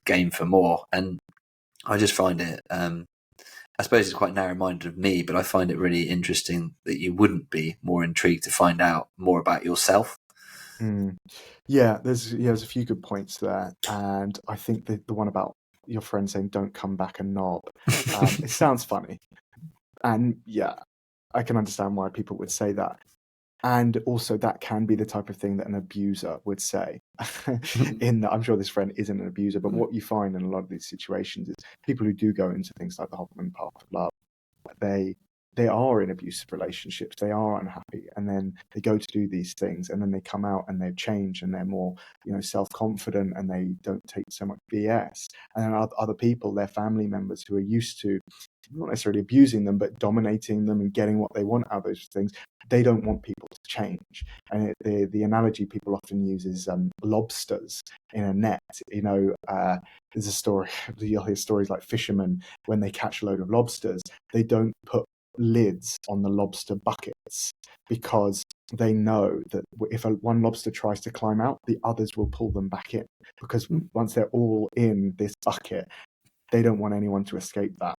game for more." And I just find it. I suppose it's quite narrow-minded of me, but I find it really interesting that you wouldn't be more intrigued to find out more about yourself. Yeah, there's a few good points there, and I think the one about your friend saying "don't come back a knob," it sounds funny, and yeah, I can understand why people would say that. And also, that can be the type of thing that an abuser would say. I'm sure this friend isn't an abuser, but what you find in a lot of these situations is people who do go into things like the Hoffman path of love, they are in abusive relationships, they are unhappy, and then they go to do these things, and then they come out and they've changed and they're more, you know, self-confident and they don't take so much BS. And then other people, their family members who are used to not necessarily abusing them, but dominating them and getting what they want out of those things, they don't want people to change. And the analogy people often use is lobsters in a net. You know, there's a story, you'll hear stories like fishermen, when they catch a load of lobsters, they don't put lids on the lobster buckets because they know that if one lobster tries to climb out, the others will pull them back in, because once they're all in this bucket, they don't want anyone to escape that.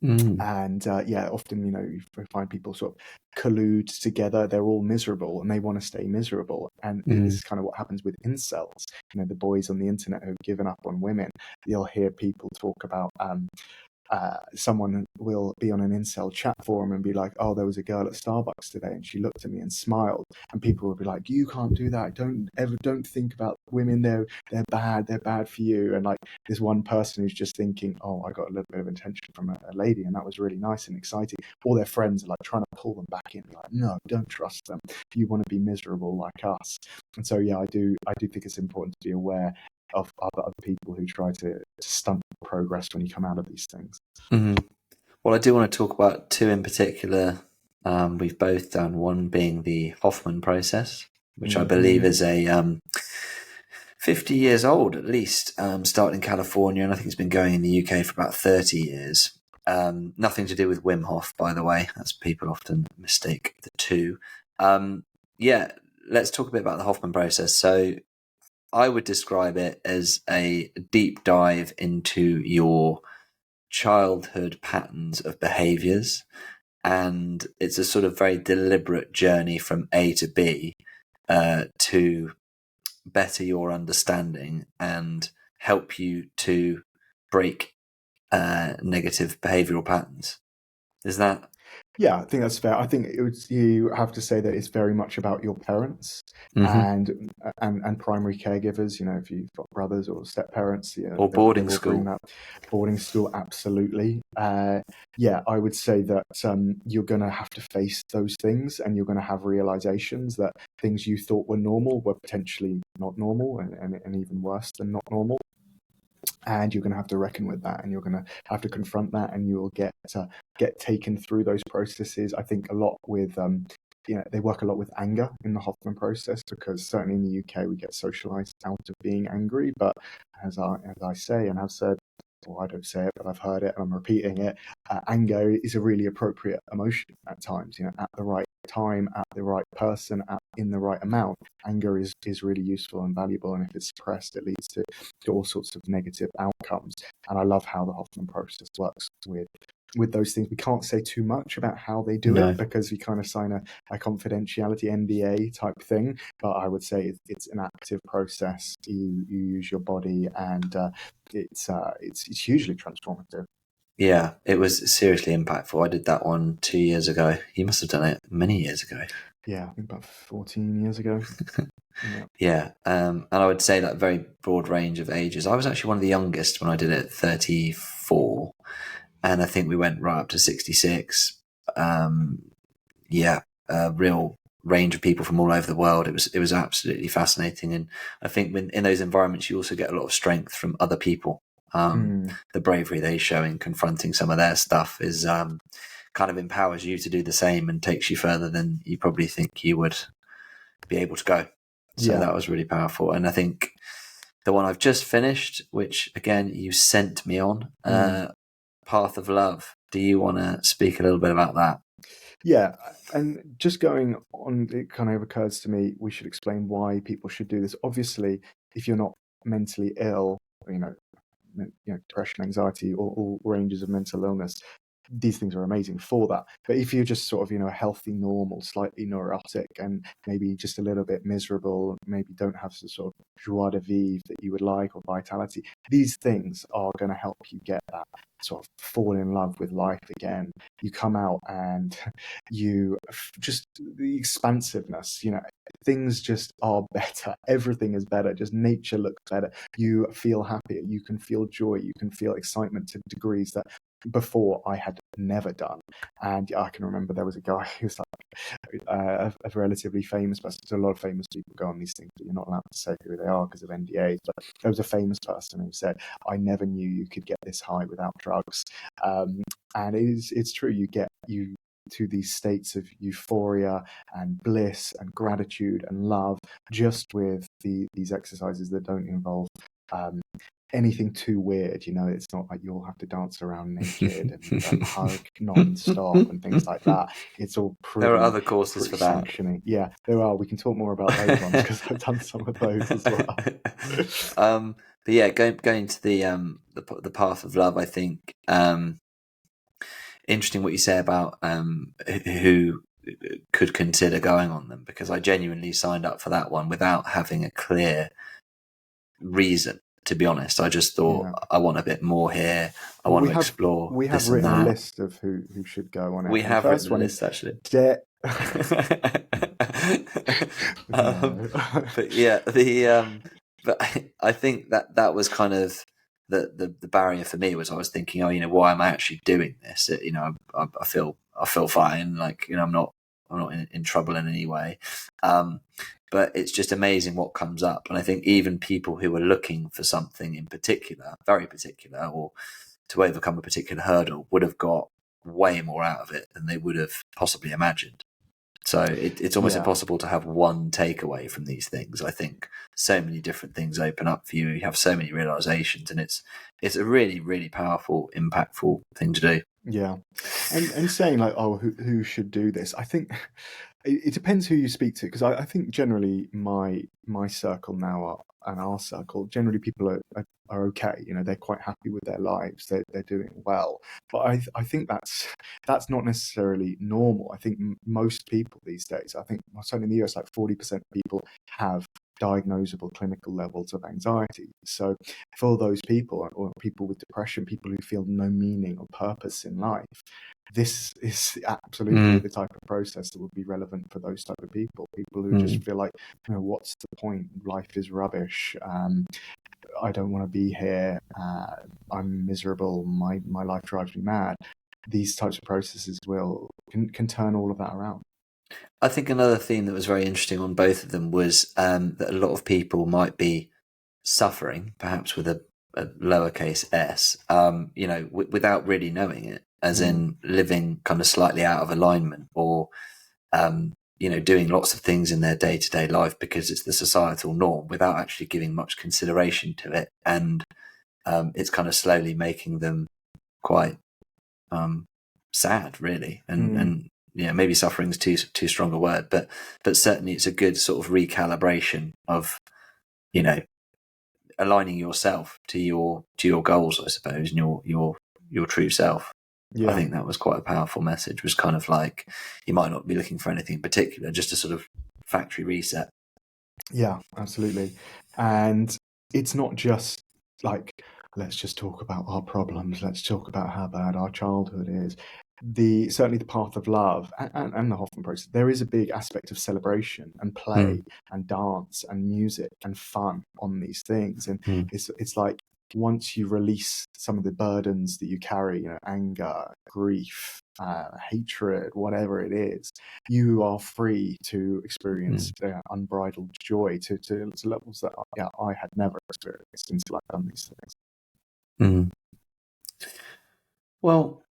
And often, you know, you find people sort of collude together. They're all miserable and they want to stay miserable. And this is kind of what happens with incels. You know, the boys on the internet who've given up on women. You'll hear people talk about someone will be on an incel chat forum and be like, "Oh, there was a girl at Starbucks today and she looked at me and smiled," and people will be like, "You can't do that. Don't think about women. They're bad for you." And like this one person who's just thinking, "Oh, I got a little bit of attention from a lady and that was really nice and exciting." All their friends are like trying to pull them back in, like, "No, don't trust them. You want to be miserable like us." And so I do think it's important to be aware of other people who try to stunt progress when you come out of these things. Well, I do want to talk about two in particular. We've both done, one being the Hoffman process, which I believe is a 50 years old at least, started in California, and I think it's been going in the UK for about 30 years. Nothing to do with Wim Hof, by the way, as people often mistake the two. Let's talk a bit about the Hoffman process. So I would describe it as a deep dive into your childhood patterns of behaviors, and it's a sort of very deliberate journey from A to B to better your understanding and help you to break negative behavioral patterns. Is that? Yeah, I think that's fair. I think you have to say that it's very much about your parents and primary caregivers. If you've got brothers or step parents, or boarding school. Boarding school, absolutely. I would say that you're going to have to face those things, and you're going to have realizations that things you thought were normal were potentially not normal, and even worse than not normal. And you're going to have to reckon with that, and you're going to have to confront that, and you will get taken through those processes. I think a lot with they work a lot with anger in the Hoffman process, because certainly in the UK we get socialized out of being angry. But as I say and have said, or I don't say it, but I've heard it and I'm repeating it, anger is a really appropriate emotion at times. At the right time, at the right person, in the right amount. Anger is really useful and valuable, and if it's suppressed, it leads to all sorts of negative outcomes. And I love how the Hoffman process works with those things. We can't say too much about how they do it, because we kind of sign a confidentiality NDA type thing. But I would say it's an active process. You use your body, and it's hugely transformative. Yeah, it was seriously impactful. I did that one 2 years ago. You must have done it many years ago. Yeah, I think about 14 years ago. Yeah. And I would say that very broad range of ages. I was actually one of the youngest when I did it, 34. And I think we went right up to 66. A real range of people from all over the world. It was absolutely fascinating. And I think in those environments, you also get a lot of strength from other people. The bravery they show in confronting some of their stuff is kind of empowers you to do the same, and takes you further than you probably think you would be able to go. So that was really powerful. And I think the one I've just finished, which again you sent me on, Path of Love. Do you want to speak a little bit about that? Yeah, and just going on, it kind of occurs to me we should explain why people should do this. Obviously, if you're not mentally ill, depression, anxiety, or all ranges of mental illness, these things are amazing for that. But if you're just sort of, a healthy, normal, slightly neurotic, and maybe just a little bit miserable, maybe don't have the sort of joie de vivre that you would like, or vitality, these things are going to help you get that sort of fall in love with life again. You come out and you just, the expansiveness, things just are better. Everything is better. Just nature looks better. You feel happier. You can feel joy. You can feel excitement to degrees that before I had never done. And I can remember there was a guy who's like a relatively famous person. So a lot of famous people go on these things, but you're not allowed to say who they are because of NDAs. But there was a famous person who said, "I never knew you could get this high without drugs." And it's true. You get to these states of euphoria and bliss and gratitude and love just with these exercises that don't involve anything too weird. It's not like you'll have to dance around naked and hug non-stop and things like that. It's all pretty. There are other courses for that. Functioning. Yeah, there are. We can talk more about those ones because I've done some of those as well. But yeah, going to the Path of Love, I think interesting what you say about who could consider going on them, because I genuinely signed up for that one without having a clear reason. To be honest, I just thought I want a bit more here. I want to explore. We have written a list of who should go on it. We have written a list, actually. But yeah, but I think that was kind of the barrier for me. Was I was thinking, why am I actually doing this? I feel fine. Like, I'm not in trouble in any way. But it's just amazing what comes up. And I think even people who are looking for something in particular, very particular, or to overcome a particular hurdle, would have got way more out of it than they would have possibly imagined. So it's almost impossible to have one takeaway from these things. I think so many different things open up for you. You have so many realizations, and it's a really, really powerful, impactful thing to do. Yeah. And saying like, oh, who should do this? I think it depends who you speak to, because I think generally my circle now and our circle, generally people are okay. You know, they're quite happy with their lives. They're doing well. But I think that's not necessarily normal. I think most people these days, I think certainly in the US, like 40% of people have diagnosable clinical levels of anxiety. So for those people, or people with depression, people who feel no meaning or purpose in life, this is absolutely the type of process that would be relevant for those type of people who just feel like, you know, what's the point? Life is rubbish. I don't want to be here. I'm miserable. My life drives me mad. These types of processes can turn all of that around. I think another theme that was very interesting on both of them was that a lot of people might be suffering, perhaps with a lowercase s, you know, without really knowing it, as in living kind of slightly out of alignment, or you know, doing lots of things in their day-to-day life because it's the societal norm without actually giving much consideration to it, and it's kind of slowly making them quite sad, really, and yeah, maybe suffering is too strong a word, but certainly it's a good sort of recalibration of, you know, aligning yourself to your goals, I suppose, and your true self. Yeah. I think that was quite a powerful message. Was kind of like, you might not be looking for anything in particular, just a sort of factory reset. Yeah, absolutely. And it's not just like, let's just talk about our problems, let's talk about how bad our childhood is. Certainly the path of love and the Hoffman process, there is a big aspect of celebration and play and dance and music and fun on these things. And it's like, once you release some of the burdens that you carry, you know, anger, grief, hatred, whatever it is, you are free to experience unbridled joy to levels that I had never experienced until I've done these things. Well,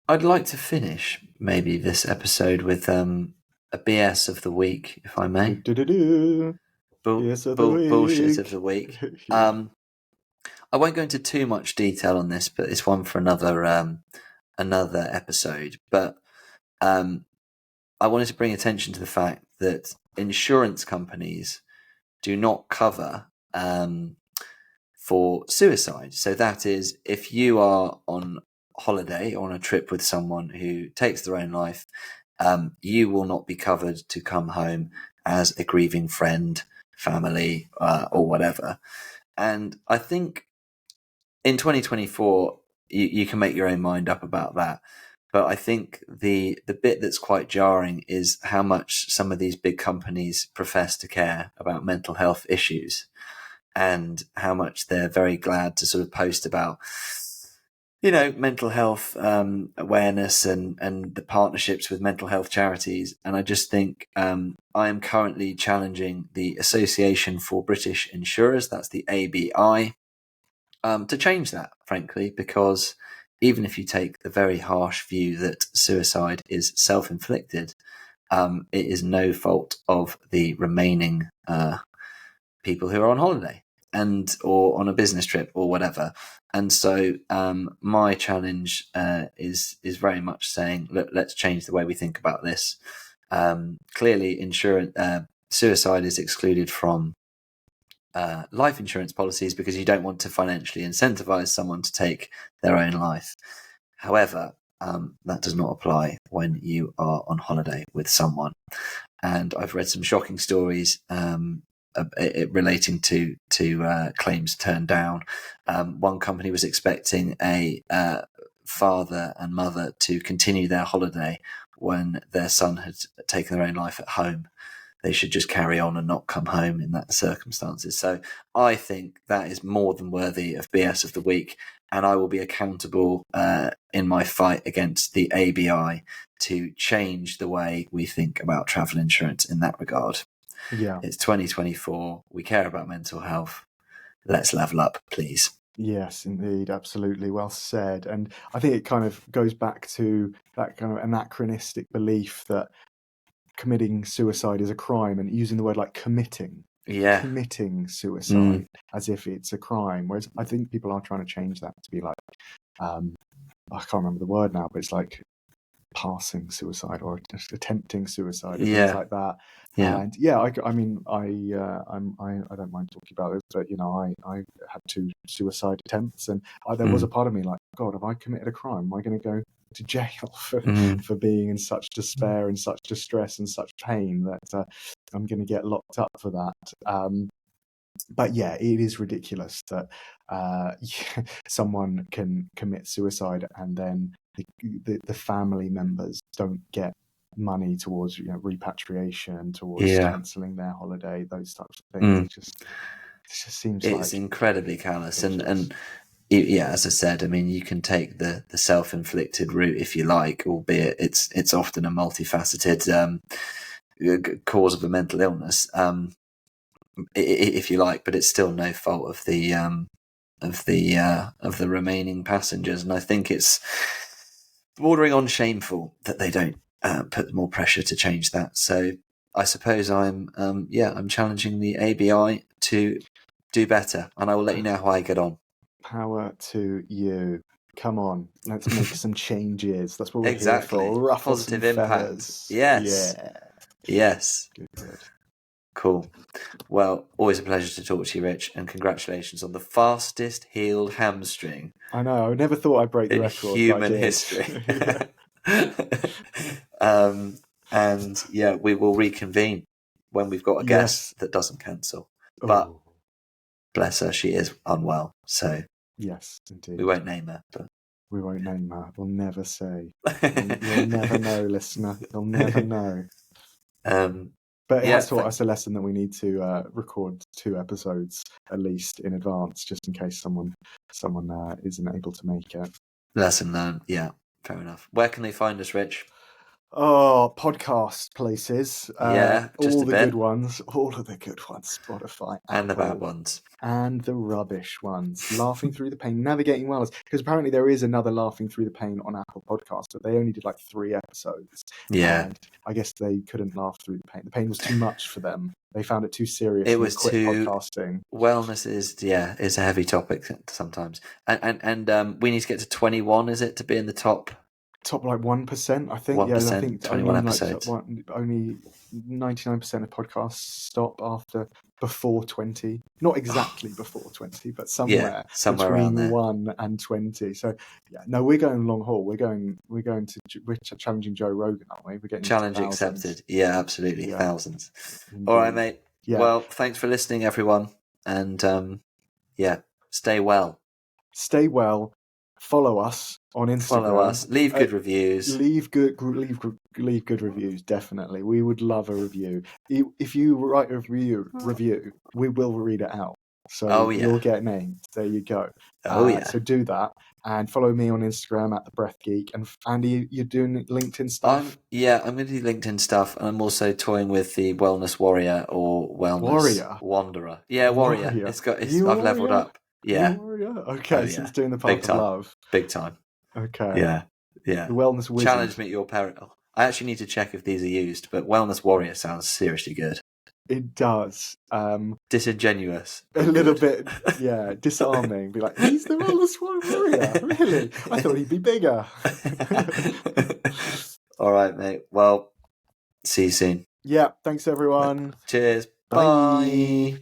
I'd like to finish maybe this episode with a BS of the week, if I may. BS of the week. Bullshit of the week. I won't go into too much detail on this, but it's one for another episode. But I wanted to bring attention to the fact that insurance companies do not cover for suicide. So that is, if you are on holiday or on a trip with someone who takes their own life, you will not be covered to come home as a grieving friend, family, or whatever. And I think in 2024, you can make your own mind up about that. But I think the bit that's quite jarring is how much some of these big companies profess to care about mental health issues, and how much they're very glad to sort of post about, you know, mental health awareness and the partnerships with mental health charities. And I just think I am currently challenging the Association for British Insurers, that's the ABI, to change that, frankly, because even if you take the very harsh view that suicide is self-inflicted, it is no fault of the remaining people who are on holiday or on a business trip or whatever. And so my challenge is very much saying, look, let's change the way we think about this. Clearly, suicide is excluded from life insurance policies because you don't want to financially incentivize someone to take their own life. However, that does not apply when you are on holiday with someone. And I've read some shocking stories relating to claims turned down. One company was expecting a father and mother to continue their holiday when their son had taken their own life at home. They should just carry on and not come home in that circumstances. So I think that is more than worthy of BS of the week, and I will be accountable in my fight against the ABI to change the way we think about travel insurance in that regard. Yeah. It's 2024. We care about mental health. Let's level up, please. Yes, indeed. Absolutely. Well said. And I think it kind of goes back to that kind of anachronistic belief that committing suicide is a crime, and using the word like committing suicide as if it's a crime. Whereas I think people are trying to change that to be like, I can't remember the word now, but it's like passing suicide or just attempting suicide or Yeah. things like that. Yeah. And yeah, I don't mind talking about this, but I had 2 suicide attempts, and there was a part of me like, God, have I committed a crime? Am I going to go to jail for being in such despair and such distress and such pain that I'm going to get locked up for that? But yeah, it is ridiculous that someone can commit suicide and then the family members don't get money towards repatriation, towards cancelling their holiday, those types of things. It just seems it's like incredibly callous, ridiculous. and yeah, as I said, I mean, you can take the self-inflicted route if you like, albeit it's often a multifaceted cause of a mental illness, if you like, but it's still no fault of the remaining passengers, and I think it's bordering on shameful that they don't put more pressure to change that. So I suppose I'm challenging the ABI to do better, and I will let you know how I get on. Power to you. Come on, let's make some changes. That's what we're Exactly. here for. Ruffle Positive some impact. feathers. Yes. Yeah. Yes. Good. Cool. Well, always a pleasure to talk to you, Rich, and congratulations on the fastest healed hamstring. I know. I never thought I'd break the in record. human history. And yeah, we will reconvene when we've got a guest that doesn't cancel. But bless her, she is unwell, so yes, indeed. we won't name her. But we won't name her. We'll never say. You'll never know, listener. You'll never know. But it has taught us a lesson that we need to record 2 episodes at least in advance, just in case someone isn't able to make it. Lesson learned. Yeah, fair enough. Where can they find us, Rich? Oh, podcast places. Yeah, just all the good ones. All of the good ones. Spotify, and Apple, the bad ones. And the rubbish ones. Laughing Through the Pain, Navigating Wellness. Because apparently there is another Laughing Through the Pain on Apple Podcasts, but they only did like 3 episodes. Yeah. And I guess they couldn't laugh through the pain. The pain was too much for them. They found it too serious. It was quit too podcasting. Wellness is a heavy topic sometimes. And we need to get to 21, is it, to be in the top like 1%, I think. 1%, Yeah, I think 21 episodes. Only 99% of podcasts stop before 20. Not exactly before 20, but somewhere between around 1 and 20. So yeah, no, we're going long haul. We're challenging Joe Rogan, aren't we? We're getting challenge accepted. Yeah, absolutely, thousands. Indeed. All right, mate. Yeah. Well, thanks for listening, everyone, and stay well. Stay well. Follow us on Instagram. Follow us. Leave good reviews. Leave good reviews. Definitely, we would love a review. If you write a review, we will read it out. So you'll get named. There you go. So do that and follow me on Instagram at The Breath Geek. And Andy, you're doing LinkedIn stuff. I'm going to do LinkedIn stuff, and I'm also toying with the Wellness Warrior or Wellness Wanderer. Yeah, Warrior. I've leveled up. Yeah. Okay, since doing the Path of Love. Big time. Okay. Yeah. The Wellness Wizard. Challenge me at your peril. I actually need to check if these are used, but Wellness Warrior sounds seriously good. It does. Disingenuous. A little bit, disarming. Be like, he's the Wellness Warrior. Really? I thought he'd be bigger. All right, mate. Well, see you soon. Yeah, thanks everyone. Cheers. Bye.